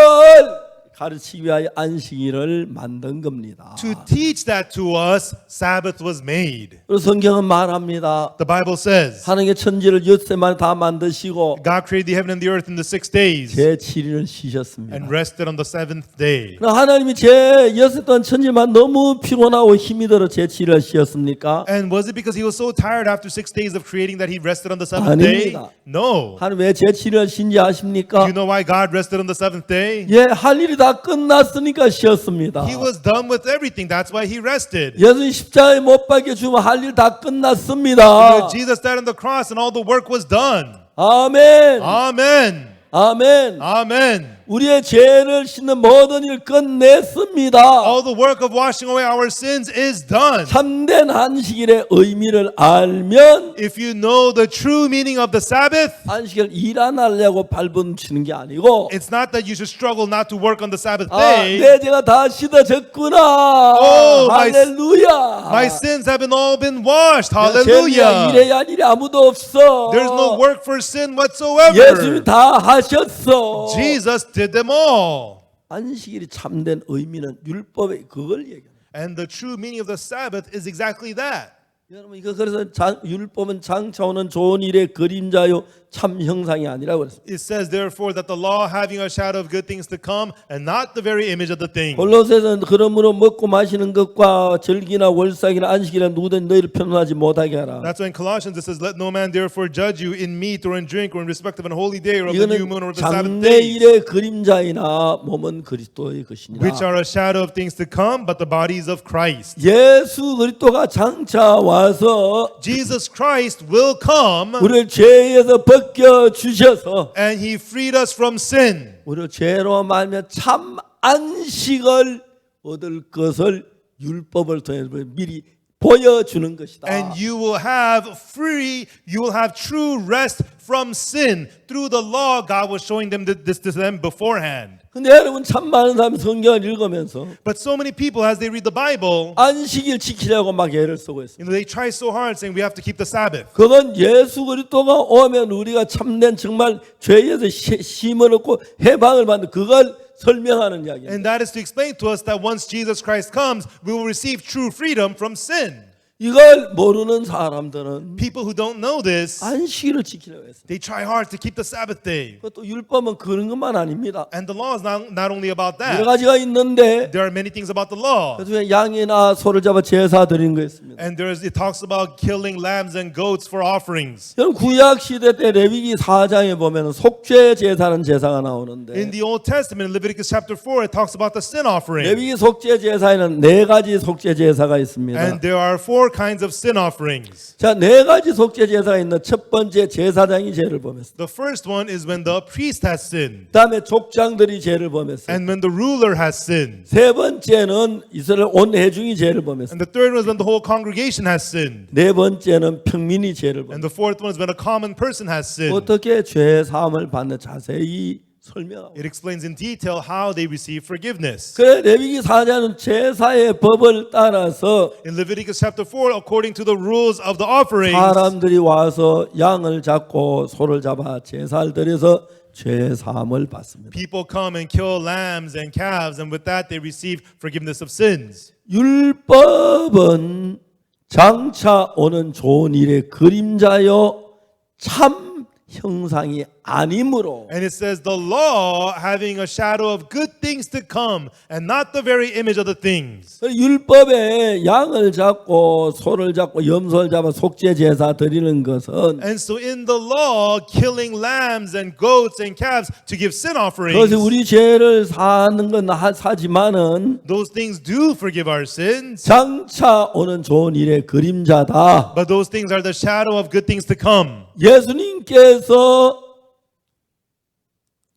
가르치기 위하여 안식일을 만든 겁니다.
To teach that to us, Sabbath was made.
그리고 성경은 말합니다.
The Bible says,
하나님의 천지를 엿새 만에 다 만드시고
God created the heaven and the earth in the 6 days
제7일을 쉬셨습니다.
and rested on the 7th day.
그럼 하나님이 제6 동안 천지만 너무 피곤하고 힘이 들어 제7일을 쉬었습니까?
And was it because he was so tired after 6 days of creating that he rested on the 7th day?
아닙니다.
No.
하나님 왜 제7일을 쉰지
Do
아십니까?
you know why God rested on the 7th day?
예, 할 일이 다 끝났으니까 쉬었습니다.
He was done with everything. That's why he rested.
예수님 십자가에 못 박혀 죽으면 할 일 다 끝났습니다.
Jesus died on the cross and all the work was done.
아멘.
Amen.
아멘.
Amen.
우리의 죄를 씻는 모든 일 끝냈습니다.
All the work of washing away our sins is done.
참된 안식일의 의미를 알면
If you know the true meaning of the Sabbath,
안식일 일 안 하려고 발버둥치는 게 아니고
it's not that you should struggle not to work on the Sabbath
아,
day.
내 죄가 다 씻어졌구나.
Oh,
할렐루야.
My sins have all been washed.
죄가
Hallelujah.
일해야 할 일이 아무도 없어.
There's no work for sin whatsoever.
예수님이 다 하셨어.
Jesus did them all.
안식일이 참된 의미는 율법의 그걸 얘기해요.
And the true meaning of the Sabbath is exactly that.
여러분 이거 그래서 율법은 장차 오는 좋은 일의 그림자요 참 형상이 아니라고 그랬어요.
It says therefore that the law having a shadow of good things to come and not the very image of the thing.
골로새서는 그러므로 먹고 마시는 것과 절기나 월삭이나 안식이나 누구든 너희를 편안하지 못하게 하라.
That's why in Colossians it says, "Let no man therefore judge you in meat or in drink or in respect of an holy day or of the new moon or
이거는
of the Sabbath days,
장래일의 그림자이나 몸은 그리스도의 것이니라.
which are a shadow of things to come, but the bodies of Christ."
예수 그리스도가 장차 와서
Jesus Christ will come
우리를 죄에서 벗겨 주셔서
and he freed us from sin.
우리를 죄로 말며 참 안식을 얻을 것을 율법을 통해 미리 보여주는 것이다.
And you will have true rest from sin through the law. God was showing them this to them beforehand.
근데 여러분 참 많은 사람이 성경을 읽으면서
But so many people, as they read the Bible,
안식일 지키려고 막 애를 쓰고 있어요.
they try so hard saying we have to keep the Sabbath.
그건 예수 그리스도가 오면 우리가 참된 정말 죄에서 쉼을 얻고 해방을 받는 그걸 설명하는 이야기입니다.
And that is to explain to us that once Jesus Christ comes, we will receive true freedom from sin.
이걸 모르는 사람들은
People who don't know this,
안식일을 지키려고 했어요.
they try hard to keep the Sabbath day.
그것도 율법은 그런 것만 아닙니다.
And the law is not only about
여러
that.
가지가 있는데
There are many things about the law.
그중에 양이나 소를 잡아 제사 드리는 거 있습니다.
And it talks about killing lambs and goats for offerings.
여러분 구약 시대 때 레위기 4장에 보면 속죄 제사는 제사가 나오는데
In the Old Testament, in Leviticus chapter 4, it talks about the sin offering.
레위기 속죄 제사에는 네 가지 속죄 제사가 있습니다.
And there are 4 kinds of sin offerings.
자, 네 가지 속죄 제사가 있는 첫 번째 제사장이 죄를 범했어.
The first one is when the priest has sinned,
그다음에 족장들이 죄를 범했어.
and when the ruler has sinned.
세 번째는 이스라엘 온 회중이 죄를 범했어.
And the third one is when the whole congregation has sinned.
네 번째는 평민이 죄를 범했어.
And the fourth one is when a common person has sinned.
어떻게 죄 사함을 받는 자세히 설명하고.
It explains in detail how they receive forgiveness.
그래 레위기 4장은 제사의 법을 따라서
In Leviticus chapter 4, according to the rules of the offerings,
사람들이 와서 양을 잡고 소를 잡아 제사를 드려서 죄 사함을 받습니다.
people come and kill lambs and calves, and with that they receive forgiveness of sins.
율법은 장차 오는 좋은 일의 그림자요 참 형상이 아니므로
And it says the law having a shadow of good things to come and not the very image of the things.
율법에 양을 잡고 소를 잡고 염소를 잡아 속죄 제사 드리는 것은
And so in the law, killing lambs and goats and calves to give sin offerings,
그것이 우리 죄를 사는 건 사지만은
those things do forgive our sins,
장차 오는 좋은 일의 그림자다.
but those things are the shadow of good things to come.
예수님께서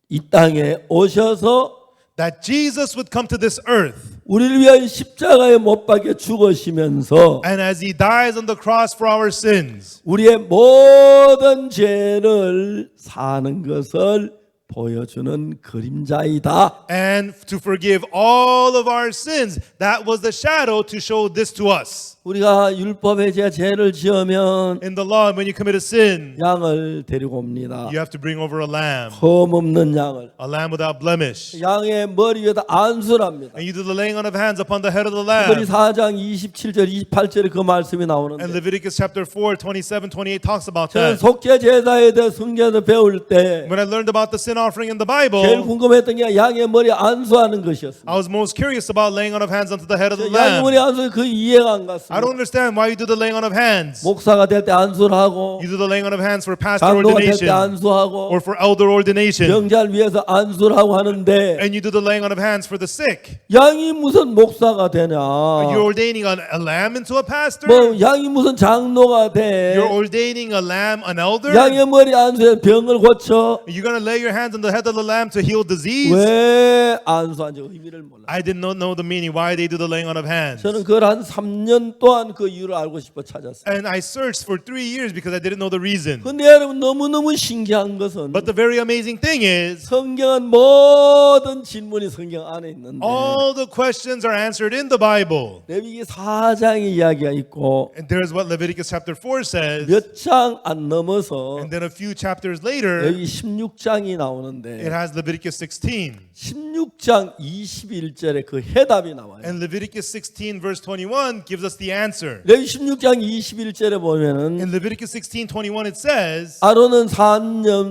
이 땅에 오셔서
That Jesus would come to this earth,
우리를 위하여 십자가에 못 박혀 죽으시면서
and as he dies on the cross for our sins,
우리의 모든 죄를 사는 것을 보여주는 그림자이다.
and to forgive all of our sins, that was the shadow to show this to us.
우리가 율법에 죄를 지으면
In the law, when you commit a sin,
양을 데리고 옵니다.
you have to bring over a lamb
흠없는 양을
without blemish.
양의 머리 위에다 안수랍니다.
And you do the laying on of hands upon the head of the
히브리
lamb.
4장 27절 28절에 그 말씀이
And
나오는데
Leviticus chapter 4, 27, 28 talks about
저는
that.
속죄 제사에 대해 성경에서 배울 때
When I learned about the sin offering in the
제일
Bible,
궁금했던 게 양의 머리 안수하는 것이었습니다.
I was most curious about laying on of hands onto the head of the
양의 머리
lamb.
안수 그 이해가 안
I don't
갔습니다.
understand why you do the laying on of hands.
목사가 될 때 안수를 하고
You do the laying on of hands for pastor
장로가 될 때
ordination
안수하고
or for elder ordination.
병자를 위해서 안수를 하고 하는데
And you do the laying on of hands for the sick.
양이 무슨 목사가 되냐?
You're ordaining a lamb into a pastor?
뭐 양이 무슨 장로가 돼?
You're ordaining a lamb an elder?
양의 머리 안수에 병을 고쳐?
You're going to lay your hands on the head of the lamb to heal disease?
왜 안수한지 의미를 몰라.
I did not know the meaning why they do the laying on of hands.
저는 그걸 한 3년 동안 그 이유를 알고 싶어 찾았어요.
And I searched for 3 years because I didn't know the reason.
근데 여러분 너무너무 신기한 것은
But the very amazing thing is,
성경은 모든 질문이 성경 안에 있는데
all the questions are answered in the Bible.
레위기 4장의 이야기가 있고
And there's what Leviticus chapter 4 says.
몇 장 안 넘어서
And then a few chapters later,
레위기 16장이
it
나오는데
has Leviticus 16.
16장 21절에 그 해답이 나와요.
And Leviticus 16 verse 21 gives us the answer.
레위 16장 21절에 보면은
In Leviticus 16:21 it says,
아론은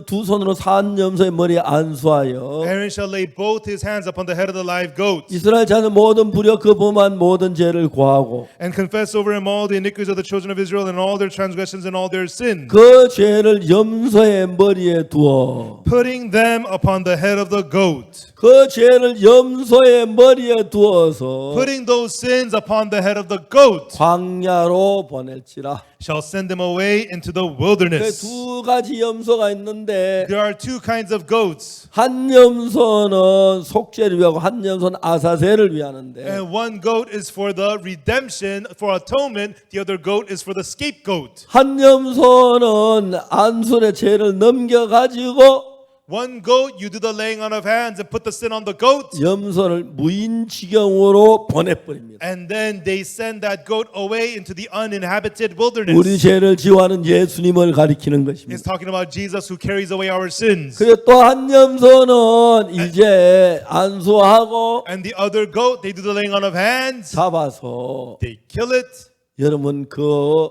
두 손으로 산염소의 머리에 안수하여
Aaron shall lay both his hands upon the head of the live goat
이스라엘 자는 모든 불효 그 범한 모든 죄를 고하고
and confess over him all the iniquities of the children of Israel and all their transgressions and all their sins,
그 죄를 염소의 머리에 두어
putting them upon the head of the goat,
그 죄를 염소의 머리에 두어서
putting those sins upon the head of the goat,
광야로 보낼지라.
shall send them away into the
그
wilderness.
두 가지 염소가 있는데
There are two kinds of goats,
한 염소는 속죄를 위하고 한 염소는 아사세를 위하는데
and one goat is for the redemption, for atonement, the other goat is for the scapegoat.
한 염소는 안술의 죄를 넘겨가지고
One goat, you do the laying on of hands and put the sin on the goat,
염소를 무인지경으로 보내버립니다.
and then they send that goat away into the uninhabited
우리
wilderness.
죄를 지워하는 예수님을 가리키는
It's
것입니다.
talking about Jesus who carries away our sins.
그리고 또 한 염소는 이제 안수하고
And the other goat, they do the laying on of hands,
잡아서
they kill it,
여러분 그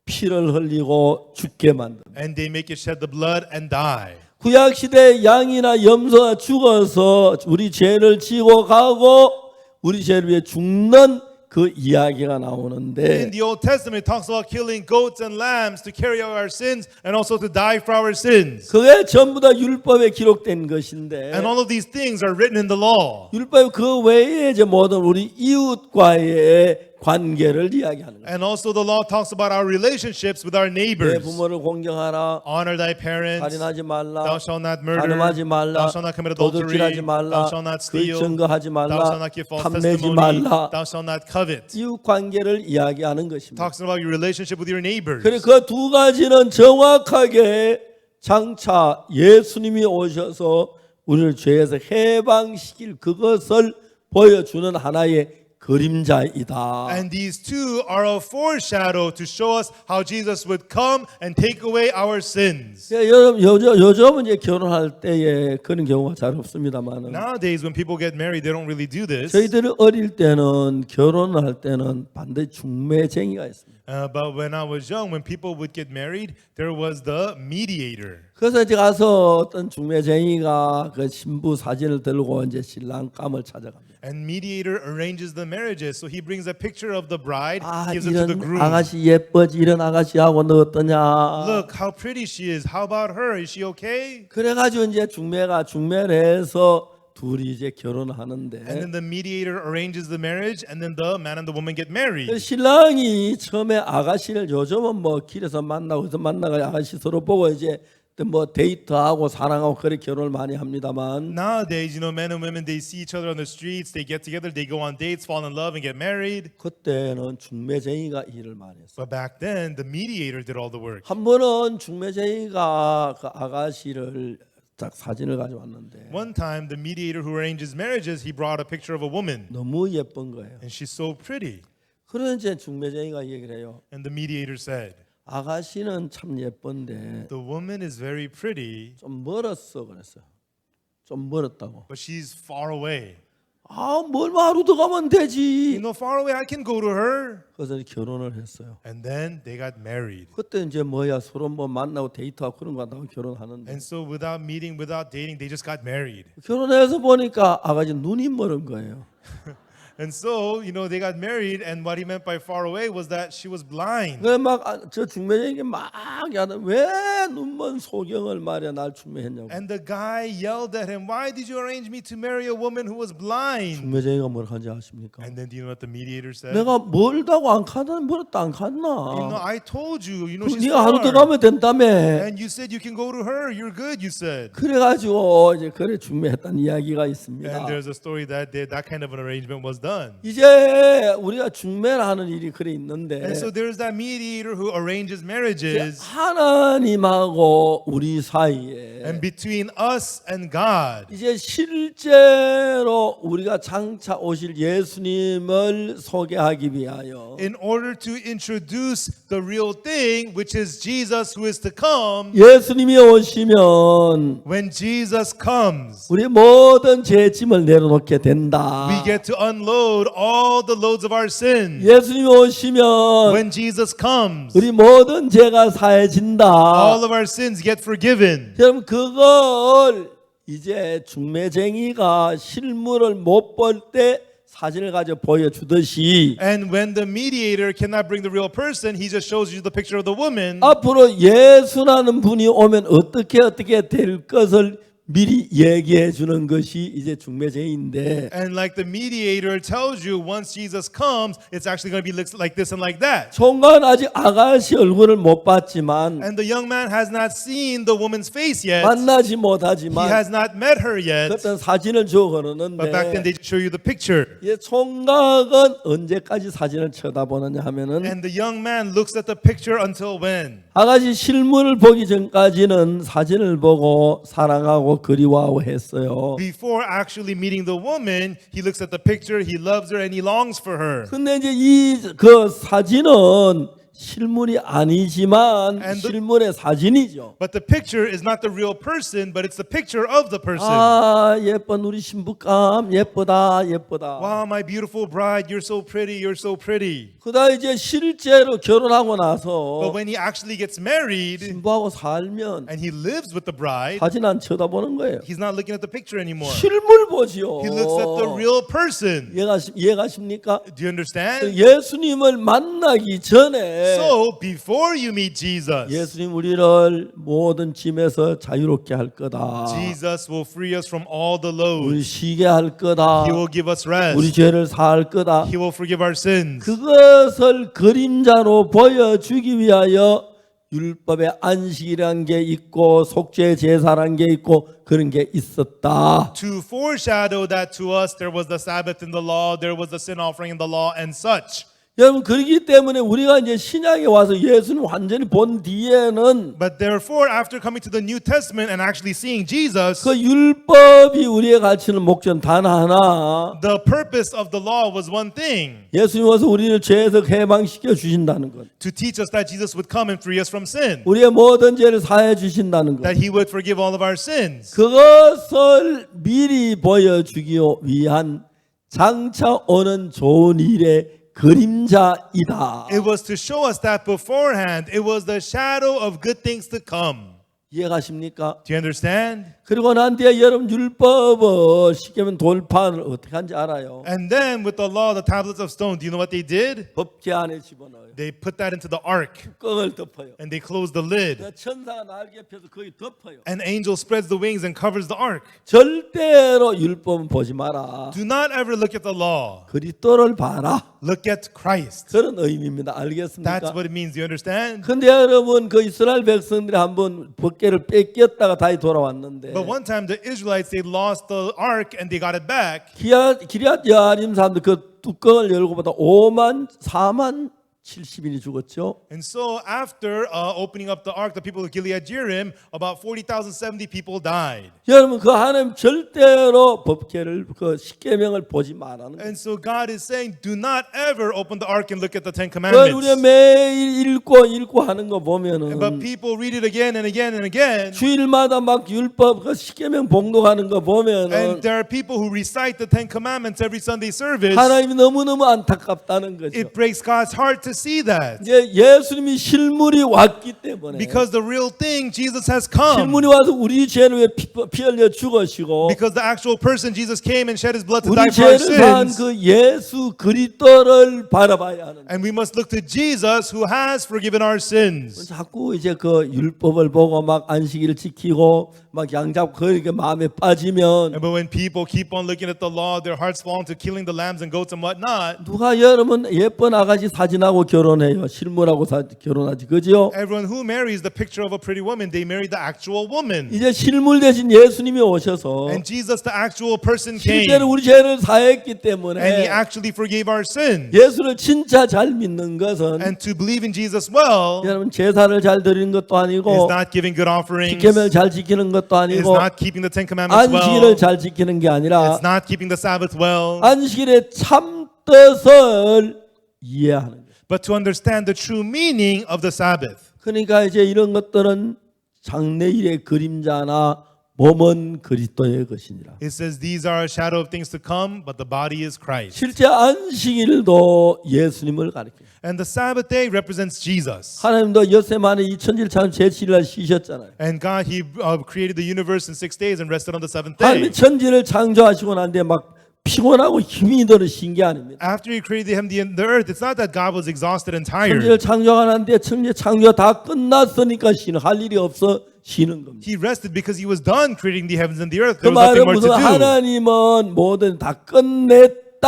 피를 흘리고 죽게 만듭니다.
and they make it shed the blood and die.
구약 시대 양이나 염소가 죽어서 우리 죄를 지고 가고 우리 죄를 위해 죽는 그 이야기가
In
나오는데
the Old Testament, it talks about killing goats and lambs to carry out our sins and also to die for our sins.
그게 전부 다 율법에 기록된 것인데
And all of these things are written in the law.
율법 그 외에 이제 모든 우리 이웃과의 관계를 이야기하는 거예요.
And also the law talks about our relationships with our
내
neighbors.
부모를 공경하라.
Honor thy parents.
살인하지 말라.
Thou shalt not murder.
간음하지 말라.
Thou shalt not commit adultery.
도둑질하지 말라.
Thou shalt not
그
steal.
증거하지
Thou
말라.
shalt not give false
탐내지
testimony.
말라.
Thou shalt not covet.
이웃 관계를 이야기하는 것입니다.
Talks about your relationship with your neighbors.
그래 그 두 가지는 정확하게 장차 예수님이 오셔서 우리를 죄에서 해방시킬 그것을 보여주는 하나의 그림자이다.
And these two are a foreshadow to show us how Jesus would come and take away our sins.
요즘은 이제 결혼할 때에 그런 경우가 잘 없습니다만은
Nowadays, when people get married, they don't really do this.
저희들이 어릴 때는 결혼을 할 때는 반드시 중매쟁이가 있습니다.
But when I was young, when people would get married, there was the mediator.
그래서 이제 가서 어떤 중매쟁이가 그 신부 사진을 들고 이제 신랑 감을 찾아갑니다.
And mediator arranges the marriages. So he brings a picture of the bride,
아,
gives it to the
이런
groom.
아가씨 예뻐지, 이런 아가씨하고 너 어떠냐?
Look how pretty she is. How about her? Is she okay?
그래가지고 이제 중매를 해서 둘이 이제 결혼하는데
And then the mediator arranges the marriage, and then the man and the woman get married.
신랑이 처음에 아가씨를 요즘은 뭐 길에서 만나고 어디서 만나가 아가씨 서로 보고 이제 뭐 데이트하고 사랑하고 그렇게 결혼을 많이 합니다만
Nowadays, men and women, they see each other on the streets, they get together, they go on dates, fall in love, and get married.
그때는 중매쟁이가 일을 많이 했어요.
But back then, the mediator did all the work.
한 번은 중매쟁이가 그 아가씨를 딱 사진을 가져왔는데
One time, the mediator who arranges marriages, he brought a picture of a woman,
너무 예쁜 거예요.
and she's so pretty.
그런 이제 중매쟁이가 얘기를 해요.
And the mediator said,
아가씨는 참 예쁜데
the woman is very pretty,
좀 멀었어 그랬어요. 좀 멀었다고.
but she's far away.
아, 뭘 하루 더 가면 되지.
Far away, I can go to her.
그래서 결혼을 했어요.
And then they got married.
그때 이제 뭐야 서로 뭐 만나고 데이트하고 그런 거 한다고 결혼하는데
And so without meeting, without dating, they just got married.
결혼해서 보니까 아가씨 눈이 멀은 거예요.
And so, they got married, and what he meant by far away was that she was blind.
그래 막저 중매쟁이 막 야는 왜 눈먼 소경을 말이야 날 중매했냐고.
And the guy yelled at him, why did you arrange me to marry a woman who was blind?
중매쟁이가 뭘 한지 아십니까?
And then do you know what the mediator said?
내가 멀다고 안 갔나 멀었다 안 갔나?
I told you,
그
she's
네가 하루 더
far.
가면 된다며.
And you said you can go to her. You're good, you said.
그래가지고 이제 그래 중매했다는 이야기가 있습니다.
And there's a story that that kind of an arrangement was done.
이제 우리가 중매를 하는 일이 그래 있는데
And so there's that mediator who arranges marriages.
하나님하고 우리 사이에
And between us and God,
이제 실제로 우리가 장차 오실 예수님을 소개하기 위하여
in order to introduce the real thing, which is Jesus who is to come,
예수님이 오시면
when Jesus comes,
우리 모든 죄 짐을 내려놓게 된다.
we get to unload all the loads of our sins.
예수님이 오시면
When Jesus comes,
우리 모든 죄가 사해진다.
all of our sins get forgiven.
그럼 그걸 이제 중매쟁이가 실물을 못 볼 때 사진을 가지고 보여주듯이
And when the mediator cannot bring the real person, he just shows you the picture of the woman.
앞으로 예수라는 분이 오면 어떻게 될 것을 미리 얘기해 주는 것이 이제 중매쟁이인데
And like the mediator tells you, once Jesus comes, it's actually going to be like this and like that.
총각은 아직 아가씨 얼굴을 못 봤지만
And the young man has not seen the woman's face yet.
만나지
He
못하지만
has not met her yet.
어떤 사진을 줘
But back then
그러는데
they show you the picture.
이 총각은 언제까지 사진을 쳐다보느냐 하면은
And the young man looks at the picture until when?
아가씨 실물을 보기 전까지는 사진을 보고 사랑하고 그리워하고 했어요.
Before actually meeting the woman, he looks at the picture, he loves her, and he longs for her.
근데 이제 이 그 사진은 실물이 아니지만
And the-
실물의 사진이죠.
But the picture is not the real person, but it's the picture of the person.
아 예쁜 우리 신부감 예쁘다 예쁘다.
Wow, my beautiful bride, you're so pretty, you're so pretty.
그다 이제 실제로 결혼하고
But
나서
when he actually gets married
신부하고 살면
and he lives with the bride,
사진 안 쳐다보는 거예요.
he's not looking at the picture anymore.
실물 보지요.
He looks at the real person.
이해가십니까?
Do you understand?
예수님을 만나기 전에
So, before you meet Jesus,
예수님 우리를 모든 짐에서 자유롭게 할 거다.
Jesus will free us from all the
우리
loads.
쉬게 할 거다.
He will give us
우리
rest.
죄를 사할 거다.
He will forgive our sins.
그것을 그림자로 보여주기 위하여 율법의 안식이란 게 있고 속죄 제사란 게 있고 그런 게 있었다.
To foreshadow that to us, there was the Sabbath in the law, there was the sin offering in the law, and such.
여러분 그렇기 때문에 우리가 이제 신약에 와서 예수님 완전히 본 뒤에는
But therefore, after coming to the New Testament and actually seeing Jesus,
그 율법이 우리의 가르치는 목적은 단 하나.
the purpose of the law was one thing,
예수님 와서 우리를 죄에서 해방시켜 주신다는 것.
to teach us that Jesus would come and free us from sin,
우리의 모든 죄를 사해 주신다는 것.
that he would forgive all of our sins.
그것을 미리 보여주기 위한 장차 오는 좋은 일의 그림자이다.
It was to show us that beforehand, it was the shadow of good things to come.
이해가십니까?
Do you understand?
그리고 난 뒤에 여러분 율법을 시키면 돌판을 어떻게 하는지 알아요?
And then with the law, the tablets of stone, do you know what they did?
법궤 안에 집어넣어요.
They put that into the ark
뚜껑을 덮어요.
and they closed the lid.
천사가 날개 펴서 거기 덮어요.
An angel spreads the wings and covers the ark.
절대로 율법은 보지 마라.
Do not ever look at the law.
그리스도를 봐라.
Look at Christ.
그런 의미입니다.
That's
알겠습니까?
what it means. Do you understand?
근데 여러분 그 이스라엘 백성들이 한번 법궤를 뺏겼다가 다시 돌아왔는데
But one time the Israelites, they lost the ark and they got it back.
기럇 여아림 사람들 그 뚜껑을 열고 보다 4만 70인이 죽었죠.
And so after opening up the ark, the people of Gilead Jearim, about 40,000, 70 people died.
여러분 그 하나님 절대로 법궤를 그 십계명을 보지 말라는 거예요.
And so God is saying, do not ever open the ark and look at the Ten
그걸
Commandments.
우리가 매일 읽고 하는 거 보면은
But people read it again and again and again.
주일마다 막 율법 그 십계명 봉독하는 거 보면은
And there are people who recite the Ten Commandments every Sunday service.
하나님이 너무너무 안타깝다는 거죠.
It breaks God's heart to see that.
이제 예수님이 실물이 왔기 때문에
Because the real thing, Jesus has come.
실물이 와서 우리 죄를 위해 피 흘려 죽으시고
Because the actual person, Jesus came and shed his blood to
우리
die for our
죄를 사한
sins.
그 예수 그리스도를 바라봐야 하는.
And we must look to Jesus who has forgiven our sins.
자꾸 이제 그 율법을 보고 막 안식일을 지키고 막 양잡고 그렇게 마음에 빠지면
But when people keep on looking at the law, their hearts fall into killing the lambs and goats and whatnot.
누가 여러분 예쁜 아가씨 사진하고 결혼해요? 실물하고 결혼하지, 그죠?
Everyone who marries the picture of a pretty woman, they marry the actual woman.
이제 실물 대신 예수님이 오셔서
And Jesus, the actual person, came.
실제로 우리 죄를 사했기
And he
때문에
actually forgave our sins.
예수를 진짜 잘 믿는 것은
And to believe in Jesus well
여러분 제사를 잘 드리는 것도
is
아니고
not giving good offerings.
십계명을 잘 지키는 것도
Is
아니고
not keeping the Ten Commandments
안식일을
well.
잘 지키는 게 아니라
It's not keeping the Sabbath well.
안식일의 참 뜻을 이해하는 거예요.
But to understand the true meaning of the Sabbath.
그러니까 이제 이런 것들은 장래일의 그림자나 몸은 그리스도의 것이니라.
It says these are a shadow of things to come, but the body is Christ.
실제 안식일도 예수님을 가리켜요.
And the Sabbath day represents Jesus.
하나님도 엿새만에 이 천지를 참 제7일 쉬셨잖아요.
And God, He created the universe in 6 days and rested on the seventh day.
하나님이 천지를 창조하시고 난 뒤에 막 피곤하고 힘이 들으신 게 아닙니다.
After He created the heaven and the earth, it's not that God was exhausted and tired.
천지를 창조하고 난 뒤에 천지 창조가 다 끝났으니까 쉬는 할 일이 없어 쉬는 겁니다.
He rested because He was done creating the heavens and the earth.
그
There was nothing
말은
more to
무슨
do.
하나님은 뭐든 다 끝냈다.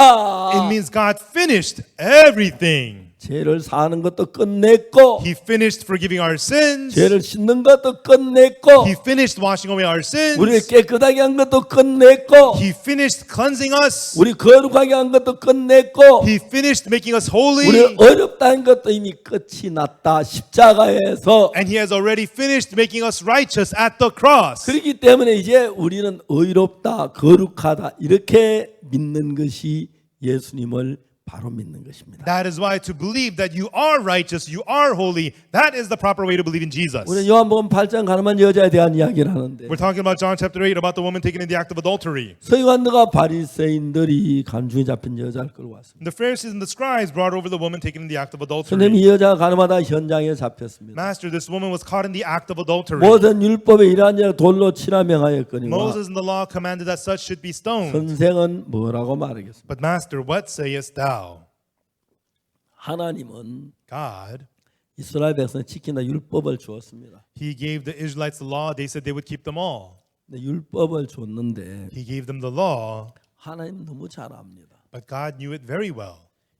It means God finished everything.
죄를 사는 것도 끝냈고
He finished forgiving our sins.
죄를 씻는 것도 끝냈고
He finished washing away our
우리를
sins.
깨끗하게 한 것도 끝냈고
He finished cleansing us.
우리 거룩하게 한 것도 끝냈고
He finished making us
우리
holy.
어렵다 한 것도 이미 끝이 났다 십자가에서.
And He has already finished making us righteous at the cross.
그렇기 때문에 이제 우리는 의롭다 거룩하다 이렇게 믿는 것이 예수님을 바로 믿는 것입니다.
That is why to believe that you are righteous, you are holy, that is the proper way to believe in Jesus.
우리 요한복음 8장 가늠한 여자에 대한 이야기를 하는데
We're talking about John chapter 8 about the woman taken in the act of adultery.
서기관들과 바리새인들이 간주에 잡힌 여자를 끌고 왔습니다.
The Pharisees and the scribes brought over the woman taken in the act of
선생님
adultery.
이 여자가 가늠하다 현장에 잡혔습니다.
Master, this woman was caught in the act of adultery.
모든 율법에 이러한 자 돌로 치라 명하였거니와
Moses in the law commanded that such should be stoned.
선생은 뭐라고 말하겠습니까?
But Master, what sayest thou?
하나님은
God,
이스라엘 백성 지킨다 율법을 주었습니다.
He gave the Israelites the law. They said they would keep them all.
근데 율법을 줬는데
He gave them the law,
하나님 너무 잘 압니다.
but God knew it very well.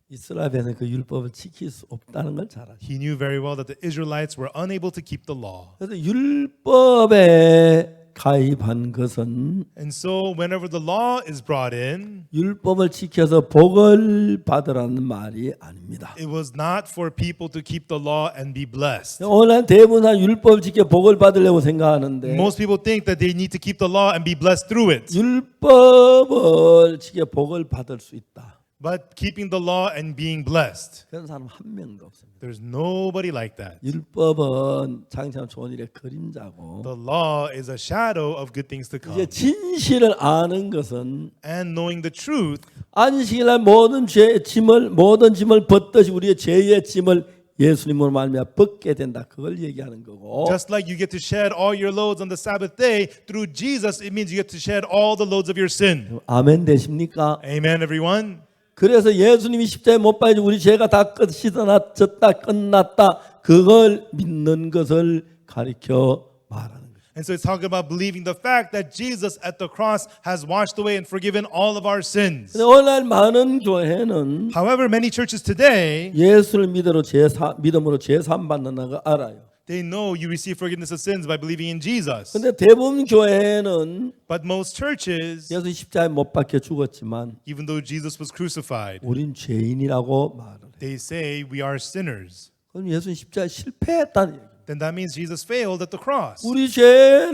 이스라엘 백성 그 율법을 지킬 수 없다는 걸 잘 아죠.
He knew very well that the Israelites were unable to keep the law.
그래서 율법에 가입한 것은
And so whenever the law is brought in,
율법을 지켜서 복을 받으라는 말이 아닙니다.
it was not for people to keep the law and be blessed.
오늘 대부분 다 율법을 지켜 복을 받으려고 생각하는데
Most people think that they need to keep the law and be blessed through it.
율법을 지켜 복을 받을 수 있다.
but keeping the law and being blessed.
그런 사람 한 명도 없습니다.
There's nobody like that.
율법은 장차 좋은 일의 그림자고
The law is a shadow of good things to come.
이제 진실을 아는 것은
And knowing the truth,
안식일날 모든 짐을 벗듯이 우리의 죄의 짐을 예수님으로 말미암아 벗게 된다. 그걸 얘기하는 거고.
just like you get to shed all your loads on the Sabbath day, through Jesus, it means you get to shed all the loads of your sin.
아멘 되십니까?
Amen, everyone?
그래서 예수님이 십자가에 못 박혀 우리 죄가 다 씻어졌다 끝났다 그걸 믿는 것을 가리켜 말하는 거예요.
And so it's talking about believing the fact that Jesus at the cross has washed away and forgiven all of our sins.
근데 오늘날 많은 교회는
However, many churches today,
예수를 믿음으로 죄사함 받는 거 알아요.
they know you receive forgiveness of sins by believing in Jesus.
근데 대부분 교회는
But most churches,
예수 십자가에 못 박혀 죽었지만
even though Jesus was crucified,
우린 죄인이라고 말을 해요.
they say we are sinners.
그럼 예수는 십자가에 실패했다는 얘기예요.
Then that means Jesus failed at the cross.
우리 죄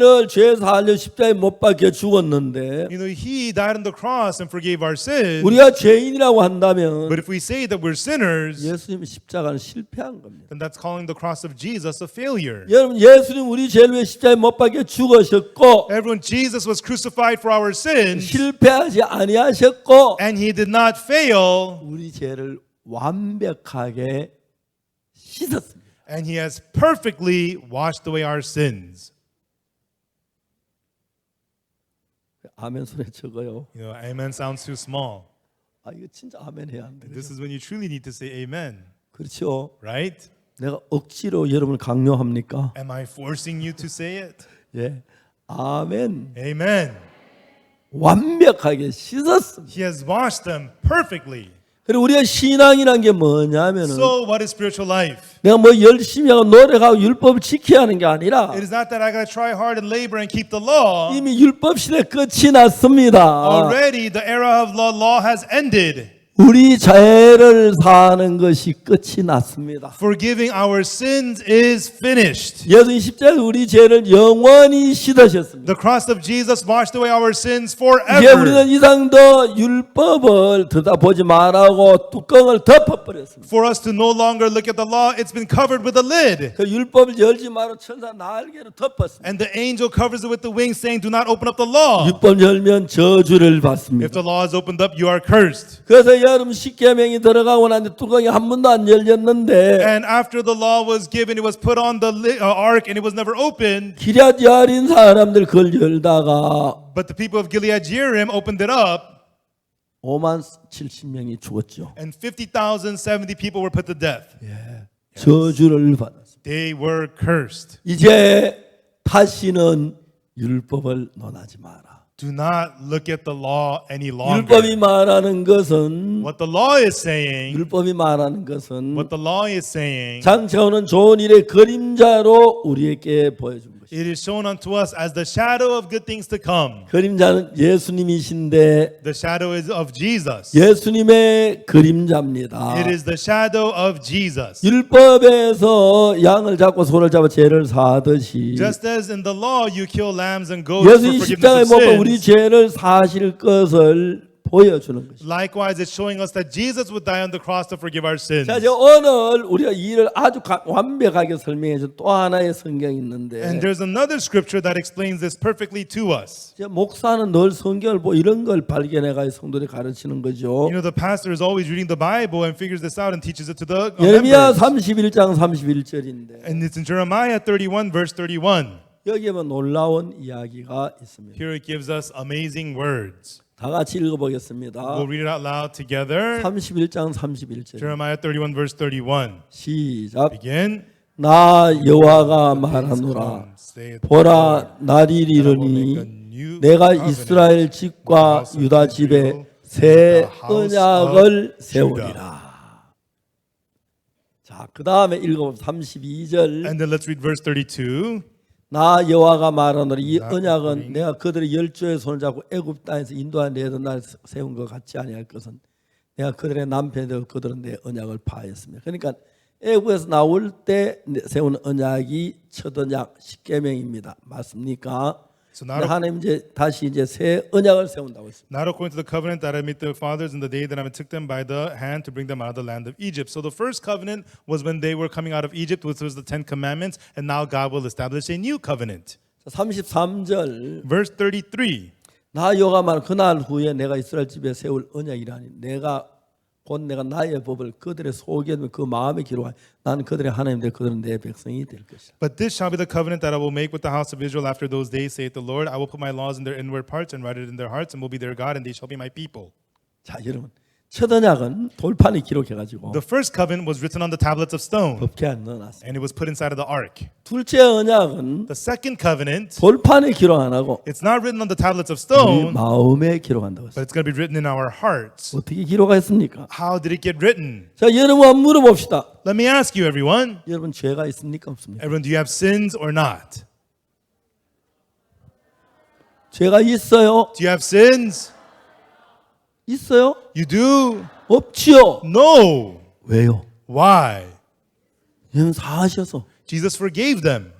사하려 십자가에 못 박혀 죽었는데
You know, he died on the cross and forgave our sins.
우리가 죄인이라고 한다면
But if we say that we're sinners,
예수님의 십자가는 실패한 겁니다.
then that's calling the cross of Jesus a failure.
여러분 예수님 우리 죄를 위해 십자가에 못 박혀 죽으셨고
Everyone, Jesus was crucified for our sins,
실패하지 아니하셨고
and he did not fail,
우리 죄를 완벽하게 씻었습니다.
and he has perfectly washed away our sins.
아멘 소리 적어요.
You know, amen sounds too small.
아 이거 진짜 아멘 해야 안 돼.
This is when you truly need to say amen,
그렇죠.
right?
내가 억지로 여러분을 강요합니까?
Am I forcing you to say it?
예. 아멘.
Amen.
완벽하게 씻었습니다.
He has washed them perfectly.
그리고 우리가 신앙이란 게 뭐냐면은
So what is spiritual life?
내가 뭐 열심히 하고 노력하고 율법을 지켜야 하는 게 아니라
It is not that I gotta try hard and labor and keep the law.
이미 율법 시대 끝이 났습니다.
Already the era of the law has ended.
우리 죄를 사하는 것이 끝이 났습니다.
Forgiving our sins is finished.
예수님 십자가에 우리 죄를 영원히 씻으셨습니다.
The cross of Jesus washed away our sins
이제
forever.
우리는 이상 더 율법을 들여다보지 말라고 뚜껑을 덮어버렸습니다.
For us to no longer look at the law, it's been covered with a lid.
그 율법을 열지 말고 천사 날개로 덮었습니다.
And the angel covers it with the wings, saying, "Do not open up the law.
율법 열면 저주를
If
받습니다.
the law is opened up, you are cursed."
그래서 여러분 십계명이 들어가고 나니 뚜껑이 한 번도 안 열렸는데
And after the law was given, it was put on the ark, and it was never opened.
기럇 야린 사람들 그걸 열다가
But the people of Gilead Jearim opened it up,
5만 70명이 죽었죠.
and 50,070 people were put to death.
저주를 받았습니다.
They were cursed.
이제 다시는 율법을 논하지 마라.
Do not look at the law any longer.
율법이 말하는 것은
What the law is saying,
율법이 말하는 것은
what the law is saying,
장차 오는 좋은 일의 그림자로 우리에게 보여준 것입니다.
it is shown unto us as the shadow of good things to come.
그림자는 예수님이신데
The shadow is of Jesus.
예수님의 그림자입니다.
It is the shadow of Jesus.
율법에서 양을 잡고 소를 잡아 죄를 사하듯이
Just as in the law you kill lambs and goats for
예수님
forgiveness
십자가에
of
못 박아 우리
sins,
죄를 사실 것을 보여주는 것입니다.
likewise it's showing us that Jesus would die on the cross to forgive our sins.
자, 이제 오늘 우리가 이 일을 아주 완벽하게 설명해 준 또 하나의 성경이 있는데
And there's another scripture that explains this perfectly to us.
이제 목사는 늘 성경을 이런 걸 발견해가 성도들이 가르치는 거죠.
You know, the pastor is always reading the Bible and figures this out and teaches it to the
예레미야
members.
31장 31절인데
And it's in Jeremiah 31 verse 31.
여기에 뭐 놀라운 이야기가 있습니다.
Here it gives us amazing words.
다 같이 읽어보겠습니다.
We'll read it out loud together.
31장 31절
Jeremiah 31 verse 31.
시작.
Begin.
나 여호와가 말하노라 보라 날이 이르니 내가 이스라엘 집과 유다 집에 새 언약을 세우리라. 자, 그 다음에 읽어봅시다. 32절.
And then let's read verse 32.
나 여호와가 말하노라 이 언약은 내가 그들의 열조의 손을 잡고 애굽 땅에서 인도하여 내던 날 세운 것 같지 아니할 것은 내가 그들의 남편이 되어 그들은 내 언약을 파하였습니다. 그러니까 애굽에서 나올 때 세운 언약이 첫 언약 십계명입니다. 맞습니까?
So not,
하나님 이제 다시 이제 새 언약을 세운다고 했습니다.
not according to the covenant that I made their fathers in the day that I took them by the hand to bring them out of the land of Egypt. So the first covenant was when they were coming out of Egypt, which was the 10 commandments, and now God will establish a new covenant.
33절
Verse 33.
나 여호와 말 그날 후에 내가 이스라엘 집에 세울 언약이라니 내가 곧 내가 나의 법을 그들의 속에 두며 그 마음에 기록하여 나는 그들의 하나님 되고 그들은 내 백성이 될 것이다.
But this shall be the covenant that I will make with the house of Israel after those days, saith the Lord. I will put my laws in their inward parts and write it in their hearts, and will be their God, and they shall be my people.
자, 여러분. 첫 언약은 돌판에 기록해 가지고
The first covenant was written on the tablets of stone,
법궤 안 넣어 놨어요.
and it was put inside of the ark.
둘째 언약은
The second covenant,
돌판에 기록 안 하고
it's not written on the tablets of
우리
stone,
마음에 기록한다고 했어요.
but it's going to be written in our hearts.
어떻게 기록했습니까?
How did it get written?
자, 여러분 한번 물어봅시다.
Let me ask you, everyone.
여러분 죄가 있습니까 없습니까?
Everyone, do you have sins or not?
죄가 있어요?
Do you have sins?
있어요?
You do?
없지요.
No.
왜요?
Why?
여러분 사하셔서
Jesus forgave them.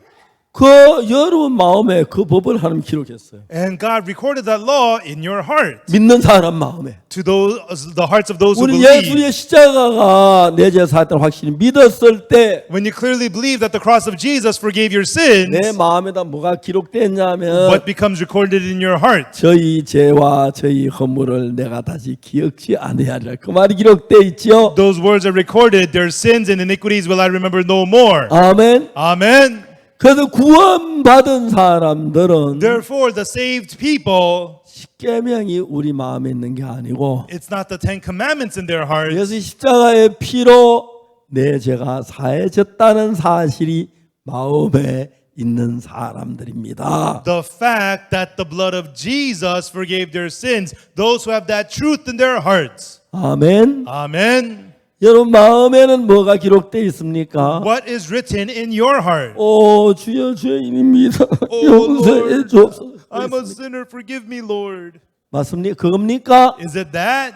그 여러분 마음에 그 법을 하나님 기록했어요.
And God recorded that law in your heart,
믿는 사람 마음에.
to those, the hearts of those who
우리
believe.
예수의 십자가가 내 죄 사했다는 확실히 믿었을 때
When you clearly believe that the cross of Jesus forgave your sins,
내 마음에다 뭐가 기록됐냐면
what becomes recorded in your heart?
저희 죄와 저희 허물을 내가 다시 기억지 않아야 하리라. 그 말이 기록돼 있죠.
Those words are recorded. Their sins and iniquities will I remember no more.
아멘.
Amen.
그래서 구원받은 사람들은
Therefore, the saved people,
십계명이 우리 마음에 있는 게 아니고
it's not the 10 commandments in their hearts.
예수 십자가의 피로 내 죄가 사해졌다는 사실이 마음에 있는 사람들입니다.
The fact that the blood of Jesus forgave their sins. Those who have that truth in their hearts.
아멘.
Amen.
여러분 마음에는 뭐가 기록되어 있습니까?
What is written in your heart?
오 주여 죄인입니다.
Oh,
용서해 주옵소서.
I'm a sinner. Forgive me, Lord.
맞습니까? 그겁니까?
Is it that?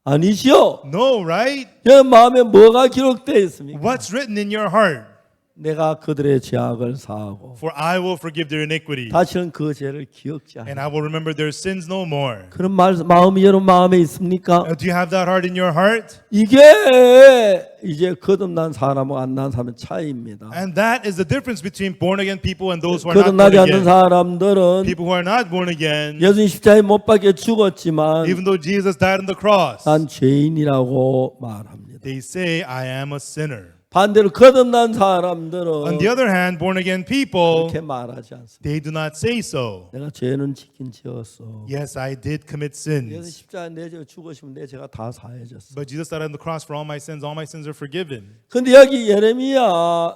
아니시오.
No, right?
여러분 마음에 뭐가 기록되어 있습니까?
What's written in your heart?
내가 그들의 죄악을 사하고
For I will forgive their iniquity,
다시는 그 죄를 기억지 않아.
and I will remember their sins no more.
그런 마음이 여러분 마음에 있습니까?
Do you have that heart in your heart?
이게 이제 거듭난 사람하고 안 난 사람의 차이입니다.
And that is the difference between born again people and those who are not born
거듭나지 않는
again.
사람들은
People who are not born again,
예수님 십자가에 못 박혀 죽었지만
even though Jesus died on the cross,
난 죄인이라고 말합니다.
they say, I am a sinner.
반대로 거듭난
On
사람들은
the other hand, born again people,
그렇게 말하지 않습니다.
they do not say so.
내가 죄는 지긴 지었어.
Yes, I did commit
예수
sins.
십자가에 내 죄 죽으시면 내 죄가 다 사해졌어.
But Jesus died on the cross for all my sins are forgiven.
근데 여기 예레미야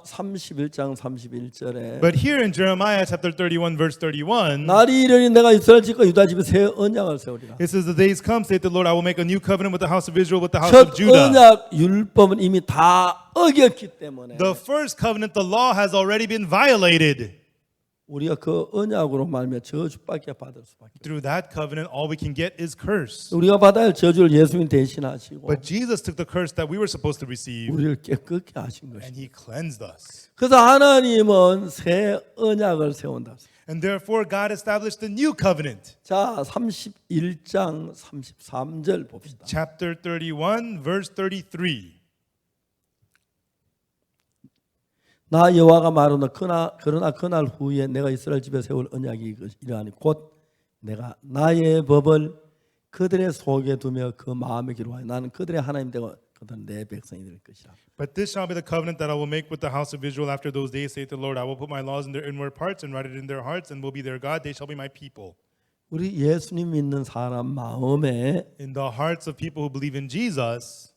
31장 31절에
But here in Jeremiah chapter 31, verse 31,
날이 이르니 내가 이스라엘 집과 유다 집에 새 언약을 세우리라.
it says, the days come, saith the Lord, I will make a new covenant with the house of Israel, with the house
첫
of Judah.
언약 율법은 이미 다 어겼기 때문에
The first covenant, the law has already been violated.
우리가 그 언약으로 말미암아 저주밖에 받을 수밖에 없어요.
Through that covenant, all we can get is curse.
우리가 받아야 할 저주를 예수님 대신하시고
But Jesus took the curse that we were supposed to receive,
우리를 깨끗게 하신 것입니다.
and He cleansed us.
그래서 하나님은 새 언약을 세운다.
And therefore, God established a new covenant.
자, 31장 33절 봅시다.
Chapter 31, verse 33.
나 여호와가 말하노 그러나 그날 후에 내가 이스라엘 집에 세울 언약이 이러하니 곧 내가 나의 법을 그들의 속에 두며 그 마음에 기록하여 나는 그들의 하나님 되고 그들은 내 백성이 될 것이라.
But this shall be the covenant that I will make with the house of Israel after those days, saith the Lord. I will put my laws in their inward parts and write it in their hearts, and will be their God. They shall be my people.
우리 예수님 믿는 사람 마음에
In the hearts of people who believe in Jesus,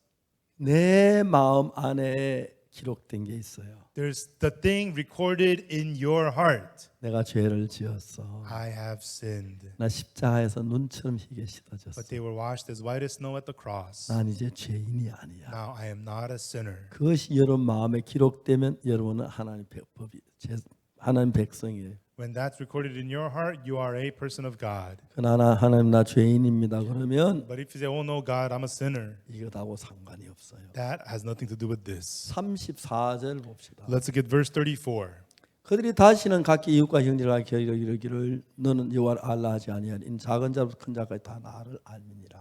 내 마음 안에 기록된 게 있어요.
there's the thing recorded in your heart.
내가 죄를 지었어.
I have sinned.
나 십자가에서 눈처럼 희게 씻어졌어.
But they were washed as white as snow at the cross.
난 이제 죄인이 아니야.
Now I am not a sinner.
그것이 여러분 마음에 기록되면 여러분은 하나님 백성이에요.
When that's recorded in your heart, you are a person of God.
그러나 하나님 나 죄인입니다. 그러면
But if you say, oh no, God, I'm a sinner,
이것하고 상관이 없어요.
that has nothing to do with this.
34절 봅시다.
Let's look at verse 34.
그들이 다시는 각기 이웃과 형제와 겨루어 이르기를 너는 여호와를 알라 하지 아니하니 이는 작은 자부터 큰 자까지 다 나를 알미니라.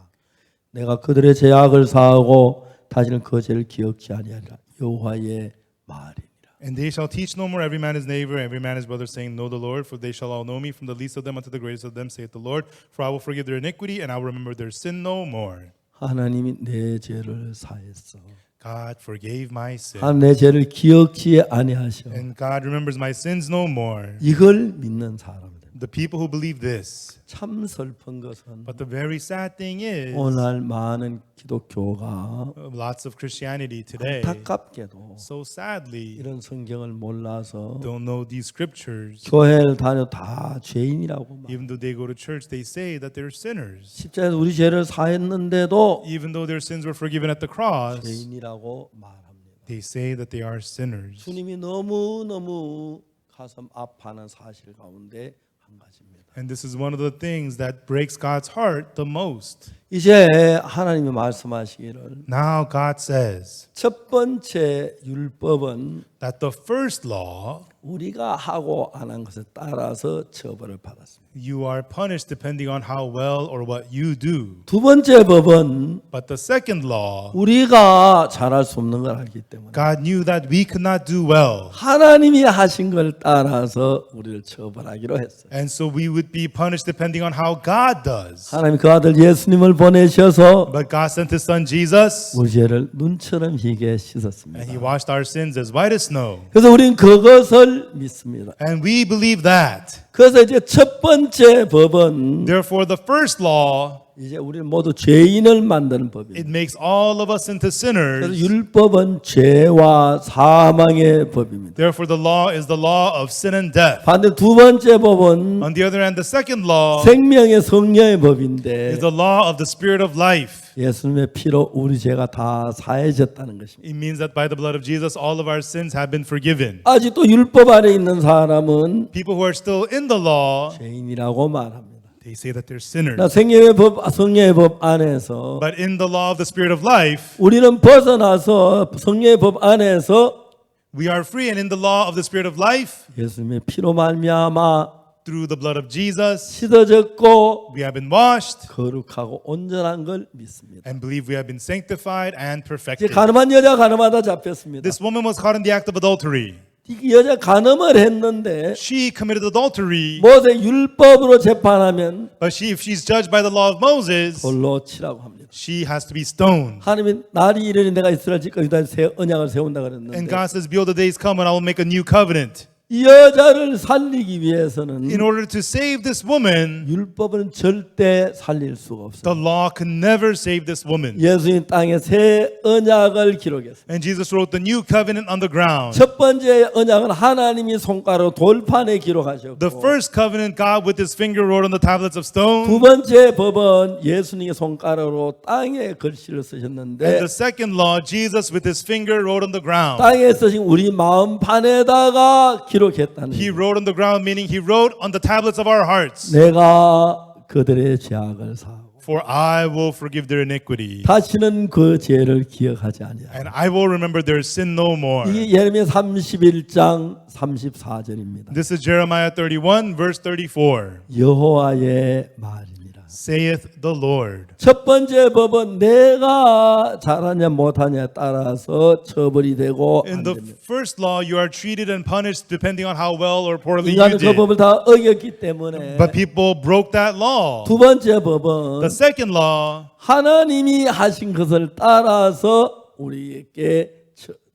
내가 그들의 죄악을 사하고 다시는 그 죄를 기억지 아니하리라. 여호와의 말이니라.
And they shall teach no more every man his neighbor, every man his brother, saying, Know the Lord, for they shall all know me, from the least of them unto the greatest of them, saith the Lord. For I will forgive their iniquity, and I will remember their sin no more.
하나님이 내 죄를 사했어.
God forgave my sin,
내 죄를 기억지 아니하셔.
and God remembers my sins no more.
이걸 믿는 사람들.
The people who believe this.
참 슬픈 것은
But the very sad thing is,
오늘 많은 기독교가
lots of Christianity today,
안타깝게도
so sadly,
이런 성경을 몰라서
don't know these scriptures.
교회를 다녀 다 죄인이라고 말.
Even though they go to church, they say that they're sinners.
십자가에서 우리 죄를 사했는데도
Even though their sins were forgiven at the cross,
죄인이라고 말합니다.
they say that they are sinners.
주님이 너무 가슴 아파하는 사실 가운데 한 가지입니다.
And this is one of the things that breaks God's heart the most.
이제 하나님이 말씀하시기를
Now God says
첫 번째 율법은
that the first law,
우리가 하고 안 한 것에 따라서 처벌을 받았습니다.
you are punished depending on how well or what you do.
두 번째 법은
But the second law,
우리가 잘할 수 없는 걸 알기 때문에
God knew that we could not do well.
하나님이 하신 걸 따라서 우리를 처벌하기로 했어요.
And so we would be punished depending on how God does.
하나님 그 아들 예수님을 보내셔서
But God sent His Son Jesus,
우리 죄를 눈처럼 희게 씻었습니다.
and He washed our sins as white as snow.
그래서 우리는 그것을 믿습니다.
And we believe that.
그래서 이제 첫 번째 법은
Therefore, the first law,
이제 우리는 모두 죄인을 만드는 법입니다.
it makes all of us into
그래서
sinners.
율법은 죄와 사망의 법입니다.
Therefore, the law is the law of sin and death.
반대 두 번째 법은
On the other hand, the second law
생명의 성령의 법인데
is the law of the spirit of life.
예수님의 피로 우리 죄가 다 사해졌다는 것입니다.
It means that by the blood of Jesus, all of our sins have been forgiven.
아직도 율법 아래 있는 사람은
People who are still in the law,
죄인이라고 말합니다.
they say that they're sinners.
나 생명의 법, 성령의 법 안에서
But in the law of the spirit of life,
우리는 벗어나서 성령의 법 안에서
we are free, and in the law of the spirit of life,
예수님의 피로 말미암아
through the blood of Jesus,
씻어졌고
we have been washed
거룩하고 온전한 걸 믿습니다.
and believe we have been sanctified and
이제
perfected.
가늠한 여자 가늠하다 잡혔습니다.
This woman was caught in the act of adultery.
이 여자 가늠을 했는데
She committed adultery,
모세 율법으로 재판하면
but if she's judged by the law of Moses,
돌로 치라고 합니다.
she has to be stoned.
하나님이 날이 이르니 내가 이스라엘 집과 유다에 새 언약을 세운다
And
그랬는데
God says, behold, the days come when I will make a new covenant.
이 여자를 살리기 위해서는
In order to save this woman,
율법은 절대 살릴 수가 없어요.
the law can never save this woman.
예수님 땅에 새 언약을 기록했어요.
And Jesus wrote the new covenant on the ground.
첫 번째 언약은 하나님이 손가락으로 돌판에 기록하셨고
The first covenant, God with his finger wrote on the tablets of
두
stone.
번째 법은 예수님의 손가락으로 땅에 글씨를
And
쓰셨는데
the second law, Jesus with his finger wrote on the ground.
땅에 쓰신 우리 마음판에다가 기록했다는
He
거예요.
wrote on the ground, meaning he wrote on the tablets of our hearts.
내가 그들의 죄악을 사하고
For I will forgive their iniquity,
다시는 그 죄를 기억하지 아니하리라.
and I will remember their sin no more.
이게 예레미야 31장 34절입니다.
This is Jeremiah 31, verse 34.
여호와의 말이니라.
Saith the Lord.
첫 번째 법은 내가 잘하냐 못하냐에 따라서 처벌이 되고 안
In the
됩니다.
first law, you are treated and punished depending on how well or poorly you
인간은 그
did.
법을 다 어겼기 때문에
But people broke that law.
두 번째 법은
The second law,
하나님이 하신 것을 따라서 우리에게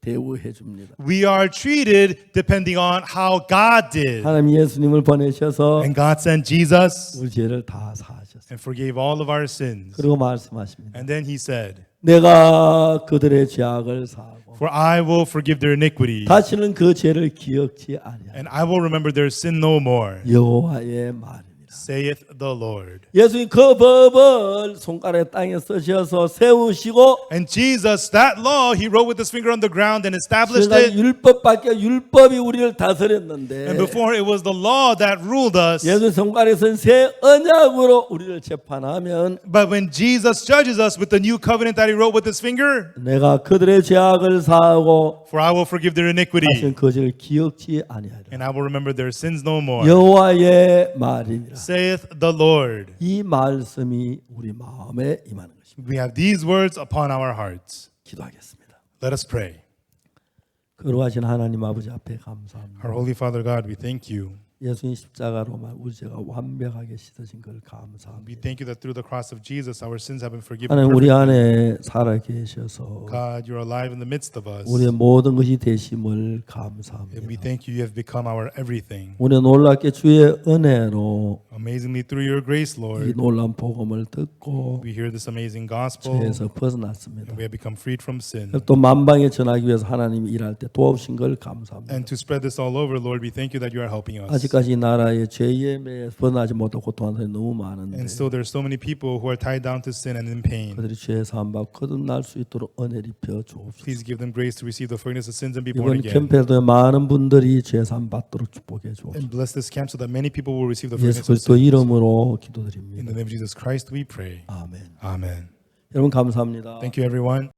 대우해 줍니다.
we are treated depending on how God did.
하나님 예수님을 보내셔서
And God sent Jesus
우리 죄를 다 사하셨어요.
and forgave all of our sins.
그리고 말씀하십니다.
And then he said,
내가 그들의 죄악을 사하고
For I will forgive their iniquity,
다시는 그 죄를 기억지 아니하리라.
and I will remember their sin no more.
여호와의 말입니다.
saith the Lord.
예수님 그 법을 손가락에 땅에 쓰셔서 세우시고
And Jesus, that law, he wrote with his finger on the ground and established
지금까지
it.
율법밖에 율법이 우리를
And
다스렸는데
before it was the law that ruled us.
예수 손가락에 쓴 새 언약으로 우리를 재판하면
But when Jesus judges us with the new covenant that he wrote with his finger,
내가 그들의 죄악을 사하고
for I will forgive their iniquity,
다시는 그 죄를 기억지 아니하리라.
and I will remember their sins no more,
여호와의 말이니라.
saith the Lord.
이 말씀이 우리 마음에 임하는 것입니다.
We have these words upon our hearts.
기도하겠습니다.
Let us pray.
거룩하신 하나님 아버지 앞에 감사합니다.
Our Holy Father God, we thank you.
예수님 십자가로만 우리 죄가 완벽하게 씻어진 걸
We
감사합니다.
thank you that through the cross of Jesus, our sins have been forgiven.
하나님 우리
perfectly.
안에 살아 계셔서
God, you're alive in the midst of us.
우리의 모든 것이 되심을
And we
감사합니다.
thank you, you have become our everything.
우리 놀랍게 주의 은혜로
Amazingly, through your grace,
이
Lord,
놀라운 복음을 듣고
we hear this amazing gospel,
죄에서 벗어났습니다.
and we have become freed from sin.
또 만방에 전하기 위해서 하나님이 일할 때 도와주신 걸 감사합니다.
And to spread this all over, Lord, we thank you that you are helping us.
아직까지 이 나라의 죄에 매여 벗어나지 못하고 고통하는 사람이 너무 많은데
And still, there's so many people who are tied down to sin and in pain.
그들이 죄 사함받고 거듭날 수 있도록 은혜를 입혀 주옵소서.
Please give them grace to receive the forgiveness of sins and be born
이번
again.
캠페인도 많은 분들이 죄 사함받도록 축복해 주옵소서.
And bless this camp so that many people will receive the
예수
forgiveness of
그리스도
sins.
이름으로
In
기도드립니다.
the name of Jesus Christ, we pray.
아멘.
Amen.
여러분 감사합니다.
Thank you, everyone.